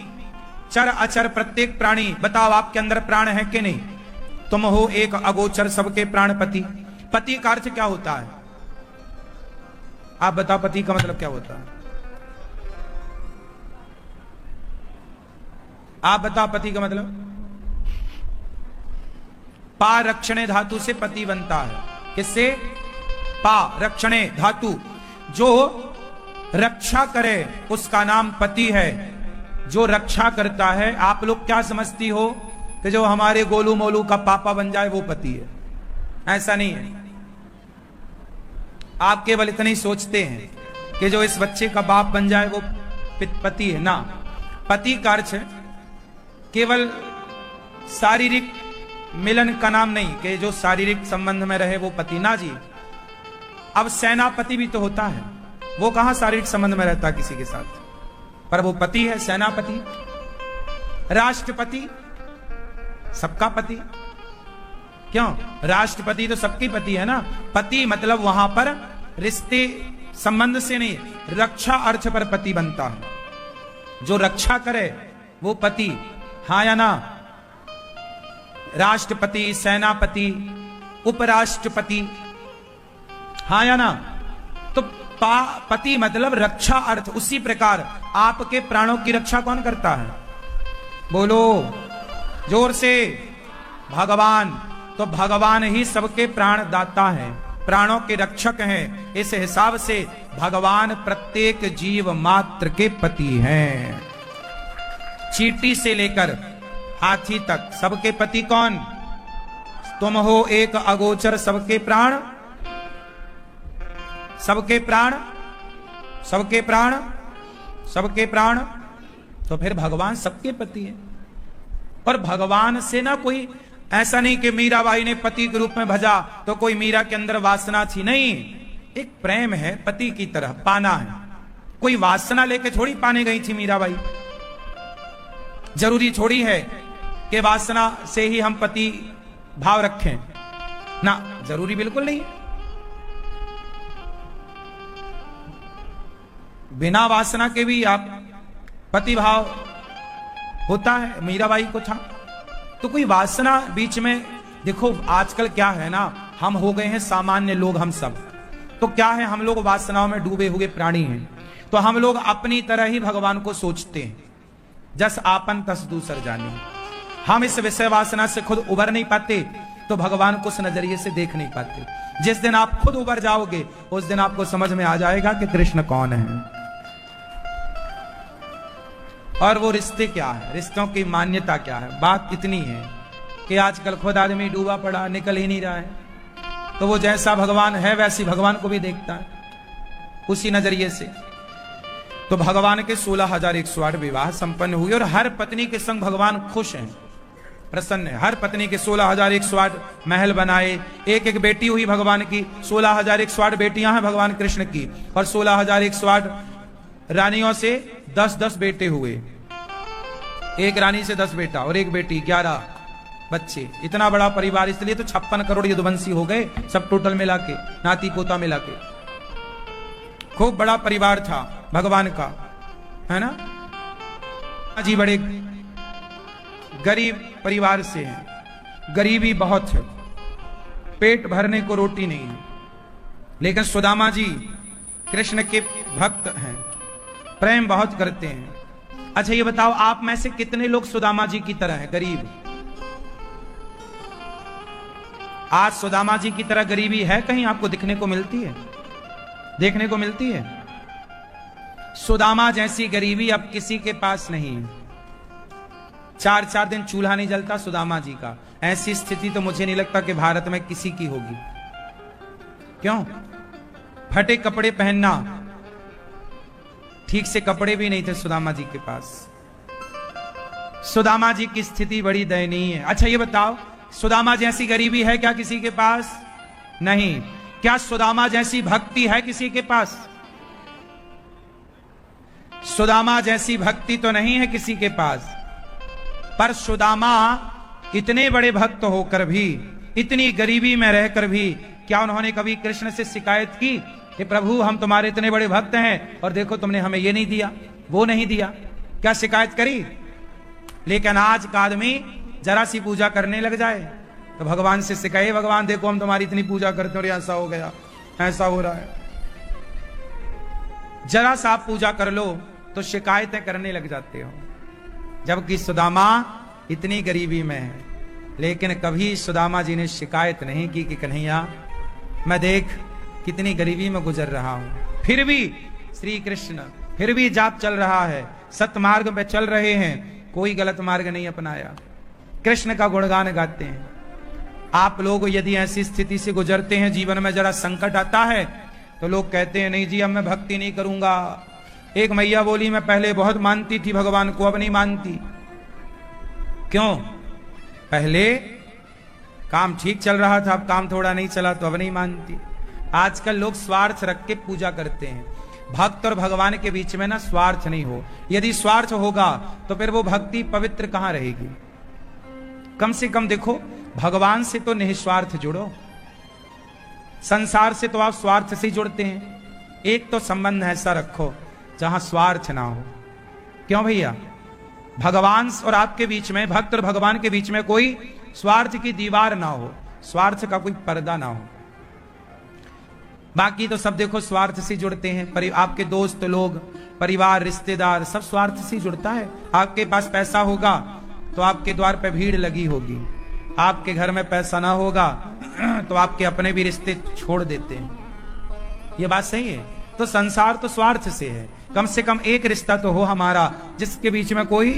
चर अचर प्रत्येक प्राणी। बताओ आपके अंदर प्राण है कि नहीं? तुम हो एक अगोचर सबके प्राणपति। पति का अर्थ क्या होता है? आप बताओ, पति का मतलब क्या होता है? आप बताओ पति का मतलब? पा रक्षणे धातु से पति बनता है। किससे? पा रक्षणे धातु। जो रक्षा करे उसका नाम पति है। जो रक्षा करता है, आप लोग क्या समझती हो कि जो हमारे गोलू मोलू का पापा बन जाए वो पति है? ऐसा नहीं है। आप केवल इतना ही सोचते हैं कि जो इस बच्चे का बाप बन जाए वो पति है ना। पति का अर्थ केवल शारीरिक मिलन का नाम नहीं कि जो शारीरिक संबंध में रहे वो पति, ना जी। अब सेनापति भी तो होता है, वो कहां शारीरिक संबंध में रहता किसी के साथ, पर वो पति है, सेनापति। राष्ट्रपति सबका पति, क्यों? राष्ट्रपति तो सबकी पति है ना। पति मतलब वहां पर रिश्ते संबंध से नहीं, रक्षा अर्थ पर पति बनता है। जो रक्षा करे वो पति, हाँ या ना? राष्ट्रपति, सेनापति, उपराष्ट्रपति, हाँ या ना? तो पति मतलब रक्षा अर्थ। उसी प्रकार आपके प्राणों की रक्षा कौन करता है? बोलो जोर से, भगवान। तो भगवान ही सबके प्राण दाता है, प्राणों के रक्षक हैं। इस हिसाब से भगवान प्रत्येक जीव मात्र के पति हैं। चींटी से लेकर हाथी तक सबके पति कौन? तुम हो एक अगोचर सबके प्राण, सबके प्राण, सबके प्राण, सबके प्राण। तो फिर भगवान सबके पति है। और भगवान से ना कोई ऐसा नहीं कि मीराबाई ने पति के रूप में भजा तो कोई मीरा के अंदर वासना थी, नहीं। एक प्रेम है पति की तरह, पाना है। कोई वासना लेके थोड़ी पाने गई थी मीराबाई। जरूरी थोड़ी है कि वासना से ही हम पति भाव रखें ना, जरूरी बिल्कुल नहीं। बिना वासना के भी आप पति भाव होता है, मीराबाई को था। तो कोई वासना बीच में, देखो आजकल क्या है ना, हम हो गए हैं सामान्य लोग, हम सब तो क्या है, हम लोग वासनाओं में डूबे हुए प्राणी हैं। तो हम लोग अपनी तरह ही भगवान को सोचते हैं, जस आपन तस दूसर जाने। हम इस विषय वासना से खुद उबर नहीं पाते तो भगवान को उस नजरिए से देख नहीं पाते। जिस दिन आप खुद उबर जाओगे उस दिन आपको समझ में आ जाएगा कि कृष्ण कौन है और वो रिश्ते क्या है, रिश्तों की मान्यता क्या है। बात इतनी है कि आजकल खुद आदमी डूबा पड़ा, निकल ही नहीं रहा है। तो वो जैसा भगवान है वैसी भगवान को भी देखता है उसी नजरिए से। तो भगवान के 16,108 विवाह संपन्न हुए और हर पत्नी के संग भगवान खुश हैं, प्रसन्न है। हर पत्नी के 16,108 महल बनाए। एक एक बेटी हुई भगवान की, 16,108 बेटियां हैं भगवान कृष्ण की। और 16,108 रानियों से 10-10 बेटे हुए। एक रानी से 10 बेटा और एक बेटी, 11 बच्चे। इतना बड़ा परिवार, इसलिए तो 56 करोड़ यदुवंशी हो गए सब टोटल मिला के, नाती पोता मिला के। खूब बड़ा परिवार था भगवान का, है ना जी। बड़े गरीब परिवार से हैं, गरीबी बहुत है, पेट भरने को रोटी नहीं है। लेकिन सुदामा जी कृष्ण के भक्त हैं, प्रेम बहुत करते हैं। अच्छा ये बताओ, आप में से कितने लोग सुदामा जी की तरह हैं, गरीब? आज सुदामा जी की तरह गरीबी है कहीं आपको दिखने को मिलती है? देखने को मिलती है? सुदामा जैसी गरीबी अब किसी के पास नहीं है। 4-4 दिन चूल्हा नहीं जलता सुदामा जी का। ऐसी स्थिति तो मुझे नहीं लगता कि भारत में किसी की होगी। क्यों? फटे कपड़े पहनना, ठीक से कपड़े भी नहीं थे सुदामा जी के पास। सुदामा जी की स्थिति बड़ी दयनीय है। अच्छा ये बताओ, सुदामा जैसी गरीबी है क्या किसी के पास? नहीं। क्या सुदामा जैसी भक्ति है किसी के पास? सुदामा जैसी भक्ति तो नहीं है किसी के पास। पर सुदामा इतने बड़े भक्त होकर भी, इतनी गरीबी में रहकर भी, क्या उन्होंने कभी कृष्ण से शिकायत की कि प्रभु हम तुम्हारे इतने बड़े भक्त हैं और देखो तुमने हमें ये नहीं दिया, वो नहीं दिया? क्या शिकायत करी? लेकिन आज का आदमी जरा सी पूजा करने लग जाए तो भगवान से शिकायत, भगवान देखो हम तुम्हारी इतनी पूजा करते हैं और ऐसा हो गया, ऐसा हो रहा है। जरा सा आप पूजा कर लो तो शिकायतें करने लग जाते हो। जबकि सुदामा इतनी गरीबी में है, लेकिन कभी सुदामा जी ने शिकायत नहीं की कि कन्हैया मैं देख कितनी गरीबी में गुजर रहा हूं। फिर भी श्री कृष्ण, फिर भी जाप चल रहा है, सतमार्ग पे चल रहे हैं, कोई गलत मार्ग नहीं अपनाया, कृष्ण का गुणगान गाते हैं। आप लोग यदि ऐसी स्थिति से गुजरते हैं, जीवन में जरा संकट आता है तो लोग कहते हैं नहीं जी अब मैं भक्ति नहीं करूंगा। एक मैया बोली मैं पहले बहुत मानती थी भगवान को, अब नहीं मानती। क्यों? पहले काम ठीक चल रहा था, अब काम थोड़ा नहीं चला तो अब नहीं मानती। आजकल लोग स्वार्थ रख के पूजा करते हैं। भक्त और भगवान के बीच में ना स्वार्थ नहीं हो। यदि स्वार्थ होगा तो फिर वो भक्ति पवित्र कहां रहेगी। कम से कम देखो, भगवान से तो निस्वार्थ जुड़ो, संसार से तो आप स्वार्थ से जुड़ते हैं। एक तो संबंध ऐसा रखो जहां स्वार्थ ना हो। क्यों भैया? भगवान और आपके बीच में, भक्त और भगवान के बीच में कोई स्वार्थ की दीवार ना हो, स्वार्थ का कोई पर्दा ना हो। बाकी तो सब देखो स्वार्थ से जुड़ते हैं। आपके दोस्त लोग, परिवार, रिश्तेदार सब स्वार्थ से जुड़ता है। आपके पास पैसा होगा तो आपके द्वार पे भीड़ लगी होगी, आपके घर में पैसा ना होगा तो आपके अपने भी रिश्ते छोड़ देते हैं। ये बात सही है। तो संसार तो स्वार्थ से है। कम से कम एक रिश्ता तो हो हमारा जिसके बीच में कोई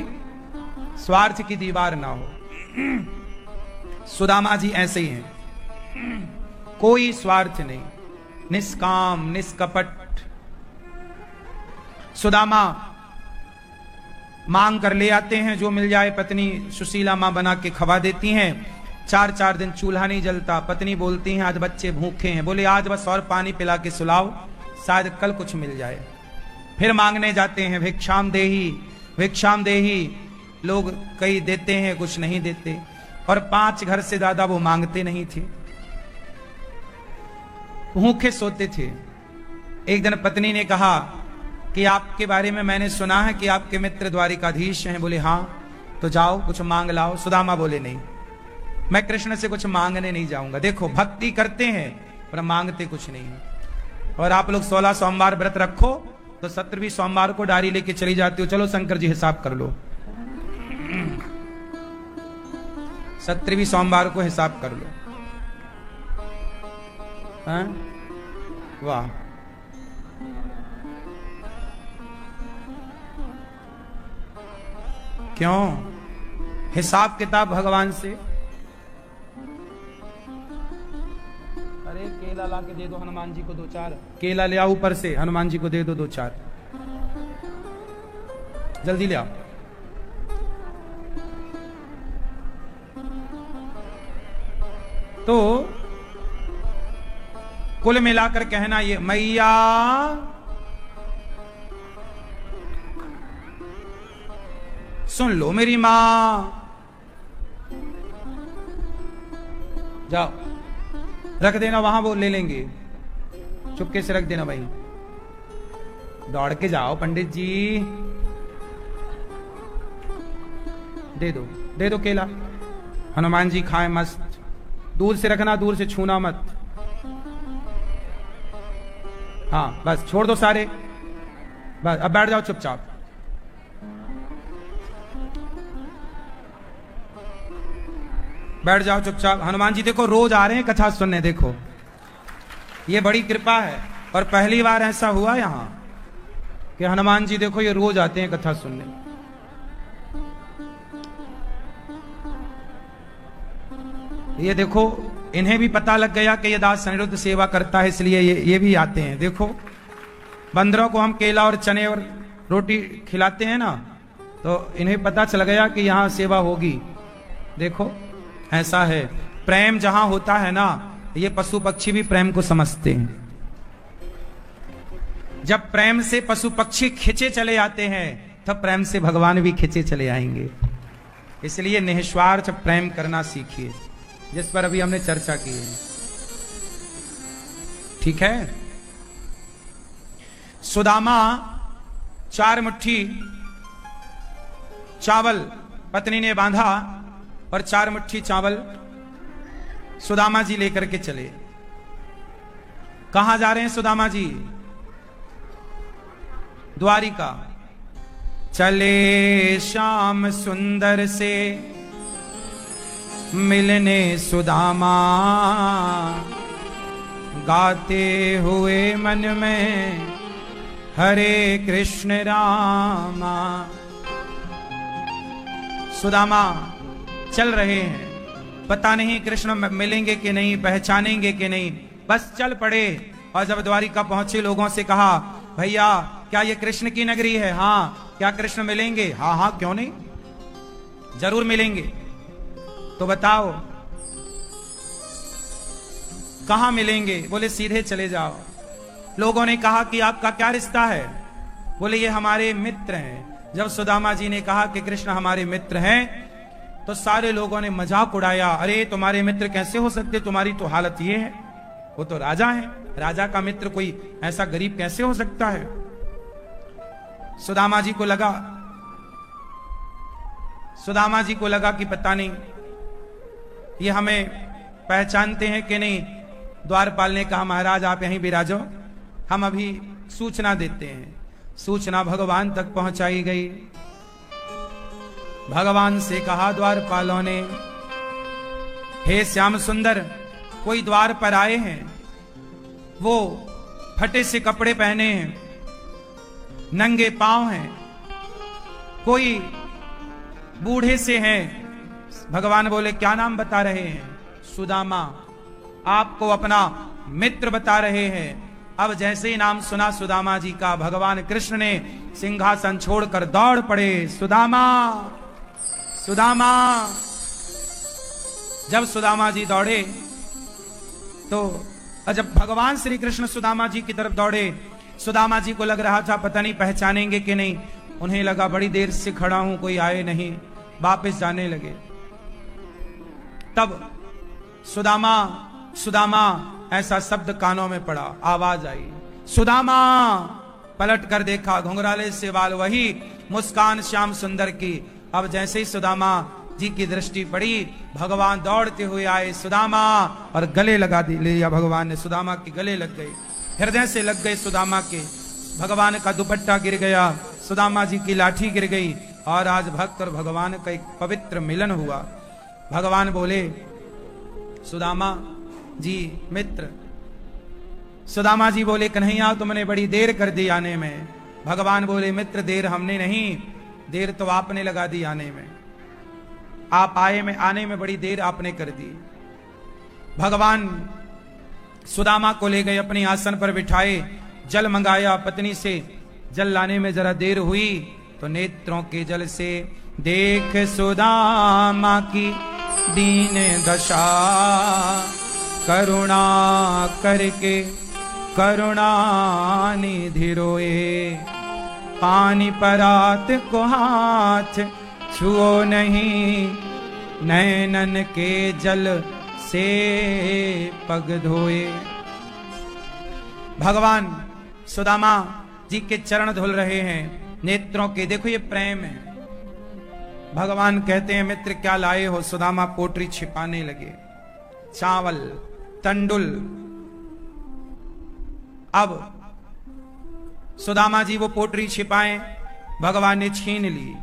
स्वार्थ की दीवार ना हो। सुदामा जी ऐसे ही हैं, कोई स्वार्थ नहीं, निष्काम निष्कपट। सुदामा मांग कर ले आते हैं, जो मिल जाए पत्नी सुशीला मां बना के खवा देती हैं। 4-4 दिन चूल्हा नहीं जलता। पत्नी बोलती हैं आज बच्चे भूखे हैं, बोले आज बस और पानी पिला के सुलाओ, शायद कल कुछ मिल जाए। फिर मांगने जाते हैं, भिक्षाम देही भिक्षाम देही। लोग कई देते हैं, कुछ नहीं देते, और 5 घर से ज्यादा वो मांगते नहीं थे, भूखे सोते थे। एक दिन पत्नी ने कहा कि आपके बारे में मैंने सुना है कि आपके मित्र द्वारिकाधीश हैं। बोले हाँ, तो जाओ कुछ मांग लाओ। सुदामा बोले नहीं, मैं कृष्ण से कुछ मांगने नहीं जाऊंगा। देखो, भक्ति करते हैं पर मांगते कुछ नहीं है। और आप लोग 16 सोमवार व्रत रखो तो 17वीं सोमवार को डायरी लेके चली जाती हो, चलो शंकर जी हिसाब कर लो। 17वीं सोमवार को हिसाब कर लो। हाँ? वाह, क्यों? हिसाब किताब भगवान से। अरे केला ला के दे दो हनुमान जी को 2-4 केला ले आओ, ऊपर से हनुमान जी को दे दो 2-4, जल्दी ले आओ। तो कुल मिलाकर कहना ये, मैया सुन लो मेरी मां, जाओ रख देना वहां, वो ले लेंगे, चुपके से रख देना भाई। दौड़ के जाओ पंडित जी, दे दो केला, हनुमान जी खाए मस्त। दूर से रखना, दूर से छूना मत। हाँ बस छोड़ दो सारे, बस अब बैठ जाओ चुपचाप। बैठ जाओ चुपचाप। हनुमान जी देखो रोज आ रहे हैं कथा सुनने, देखो ये बड़ी कृपा है। और पहली बार ऐसा हुआ यहां कि हनुमान जी देखो ये रोज आते हैं कथा सुनने। ये देखो इन्हें भी पता लग गया कि ये दास अनिरुद्ध सेवा करता है, इसलिए ये भी आते हैं। देखो बंदरों को हम केला और चने और रोटी खिलाते हैं ना, तो इन्हें पता चल गया कि यहां सेवा होगी। देखो ऐसा है, प्रेम जहां होता है ना, ये पशु पक्षी भी प्रेम को समझते हैं। जब प्रेम से पशु पक्षी खिंचे चले आते हैं, तब प्रेम से भगवान भी खिंचे चले आएंगे। इसलिए निस्वार्थ प्रेम करना सीखिए, जिस पर अभी हमने चर्चा की है। ठीक है। सुदामा 4 मुट्ठी चावल पत्नी ने बांधा और 4 मुट्ठी चावल सुदामा जी लेकर के चले। कहां जा रहे हैं सुदामा जी? द्वारिका। चले श्याम सुंदर से मिलने सुदामा, गाते हुए मन में हरे कृष्ण रामा। सुदामा चल रहे हैं, पता नहीं कृष्ण मिलेंगे कि नहीं, पहचानेंगे कि नहीं, बस चल पड़े। और जब द्वारिका पहुंचे, लोगों से कहा भैया क्या ये कृष्ण की नगरी है? हाँ। क्या कृष्ण मिलेंगे? हाँ हाँ क्यों नहीं, जरूर मिलेंगे। तो बताओ कहां मिलेंगे? बोले सीधे चले जाओ। लोगों ने कहा कि आपका क्या रिश्ता है? बोले ये हमारे मित्र हैं। जब सुदामा जी ने कहा कि कृष्ण हमारे मित्र हैं, तो सारे लोगों ने मजाक उड़ाया। अरे तुम्हारे मित्र कैसे हो सकते, तुम्हारी तो हालत ये है, वो तो राजा है, राजा का मित्र कोई ऐसा गरीब कैसे हो सकता है? सुदामा जी को लगा कि पता नहीं ये हमें पहचानते हैं कि नहीं। द्वारपाल ने कहा महाराज आप यहीं विराजो, हम अभी सूचना देते हैं। सूचना भगवान तक पहुंचाई गई। भगवान से कहा द्वारपालों ने, हे श्याम सुंदर, कोई द्वार पर आए हैं, वो फटे से कपड़े पहने हैं, नंगे पांव हैं, कोई बूढ़े से हैं। भगवान बोले क्या नाम बता रहे हैं? सुदामा। आपको अपना मित्र बता रहे हैं। अब जैसे ही नाम सुना सुदामा जी का, भगवान कृष्ण ने सिंहासन छोड़कर दौड़ पड़े। सुदामा, सुदामा। जब सुदामा जी दौड़े तो जब भगवान श्री कृष्ण सुदामा जी की तरफ दौड़े, सुदामा जी को लग रहा था पता नहीं पहचानेंगे कि नहीं। उन्हें लगा बड़ी देर से खड़ा हूं, कोई आए नहीं, वापस जाने लगे। तब सुदामा सुदामा ऐसा शब्द कानों में पड़ा, आवाज आई, सुदामा। पलट कर देखा, घुंघराले से बाल, वही मुस्कान श्याम सुंदर की। अब जैसे ही सुदामा जी की दृष्टि पड़ी, भगवान दौड़ते हुए आए, सुदामा, और गले लगा लिया भगवान ने। सुदामा के गले लग गए, हृदय से लग गए सुदामा के। भगवान का दुपट्टा गिर गया, सुदामा जी की लाठी गिर गई, और आज भक्त और भगवान का एक पवित्र मिलन हुआ। भगवान बोले, सुदामा जी मित्र। सुदामा जी बोले, कन्हैया तुमने बड़ी देर कर दी आने में। भगवान बोले, मित्र देर हमने नहीं, देर तो आपने लगा दी आने में। आप आने में बड़ी देर आपने कर दी। भगवान सुदामा को ले गए, अपने आसन पर बिठाए, जल मंगाया पत्नी से। जल लाने में जरा देर हुई तो नेत्रों के जल से देख सुदामा की दीन दशा, करुणा करके करुणा निधि रोए, पानी परात को हाथ छुओ नहीं, नैनन के जल से पग धोए। भगवान सुदामा जी के चरण धुल रहे हैं, नेत्रों के, देखो ये प्रेम है। भगवान कहते हैं, मित्र क्या लाए हो? सुदामा पोटरी छिपाने लगे, चावल, तंडुल। अब सुदामा जी वो पोटरी छिपाएं, भगवान ने छीन ली।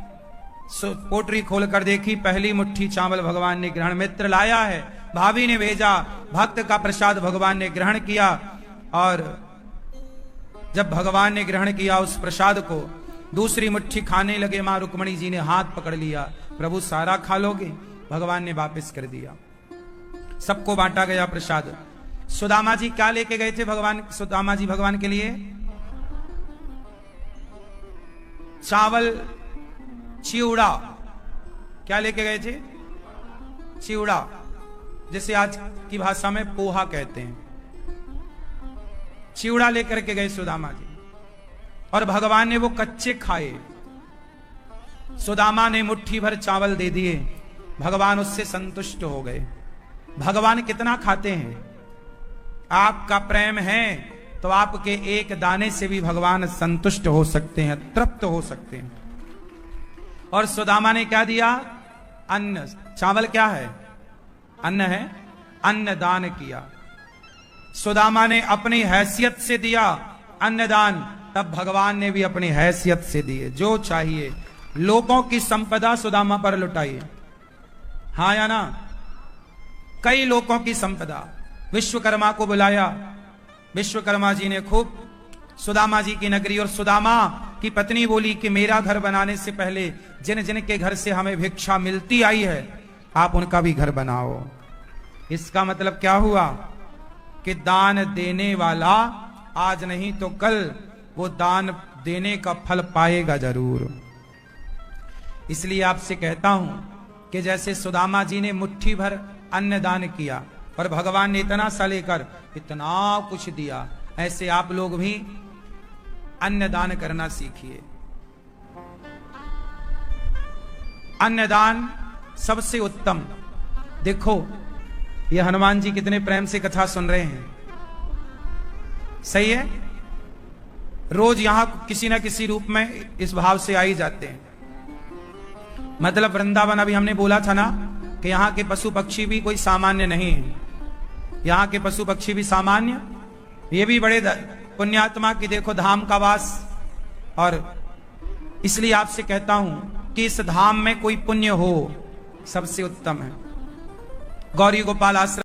पोटरी खोलकर देखी, पहली मुट्ठी चावल भगवान ने ग्रहण, मित्र लाया है, भाभी ने भेजा, भक्त का प्रसाद भगवान ने ग्रहण किया। और जब भगवान ने ग्रहण किया उस प्रसाद को, दूसरी मुट्ठी खाने लगे, मां रुक्मणी जी ने हाथ पकड़ लिया, प्रभु सारा खा लोगे? भगवान ने वापस कर दिया, सबको बांटा गया प्रसाद। सुदामा जी क्या लेके गए थे भगवान? सुदामा जी भगवान के लिए चावल, चिवड़ा। क्या लेके गए थे? चिवड़ा, जिसे आज की भाषा में पोहा कहते हैं। चिवड़ा लेकर के गए सुदामा जी, और भगवान ने वो कच्चे खाए। सुदामा ने मुट्ठी भर चावल दे दिए, भगवान उससे संतुष्ट हो गए। भगवान कितना खाते हैं? आपका प्रेम है तो आपके एक दाने से भी भगवान संतुष्ट हो सकते हैं, तृप्त हो सकते हैं। और सुदामा ने क्या दिया? अन्न। चावल क्या है? अन्न है, अन्न दान किया। सुदामा ने अपनी हैसियत से दिया अन्नदान, तब भगवान ने भी अपनी हैसियत से दिए। जो चाहिए, लोगों की संपदा सुदामा पर लुटाइए, हाँ या ना? कई लोगों की संपदा। विश्वकर्मा को बुलाया, विश्वकर्मा जी ने खूब सुदामा जी की नगरी, और सुदामा की पत्नी बोली कि मेरा घर बनाने से पहले जिन जिन के घर से हमें भिक्षा मिलती आई है, आप उनका भी घर बनाओ। इसका मतलब क्या हुआ कि दान देने वाला आज नहीं तो कल वो दान देने का फल पाएगा जरूर। इसलिए आपसे कहता हूं कि जैसे सुदामा जी ने मुट्ठी भर अन्न दान किया, पर भगवान ने इतना सा लेकर इतना कुछ दिया। ऐसे आप लोग भी अन्नदान करना सीखिए। अन्नदान सबसे उत्तम। देखो ये हनुमान जी कितने प्रेम से कथा सुन रहे हैं, सही है। रोज यहां किसी ना किसी रूप में इस भाव से आ ही जाते हैं। मतलब वृंदावन, अभी हमने बोला था ना कि यहाँ के पशु पक्षी भी कोई सामान्य नहीं है। यहाँ के पशु पक्षी भी सामान्य, ये भी बड़े पुण्यात्मा की देखो धाम का वास। और इसलिए आपसे कहता हूं कि इस धाम में कोई पुण्य हो सबसे उत्तम है। गौरी गोपाल आश्रम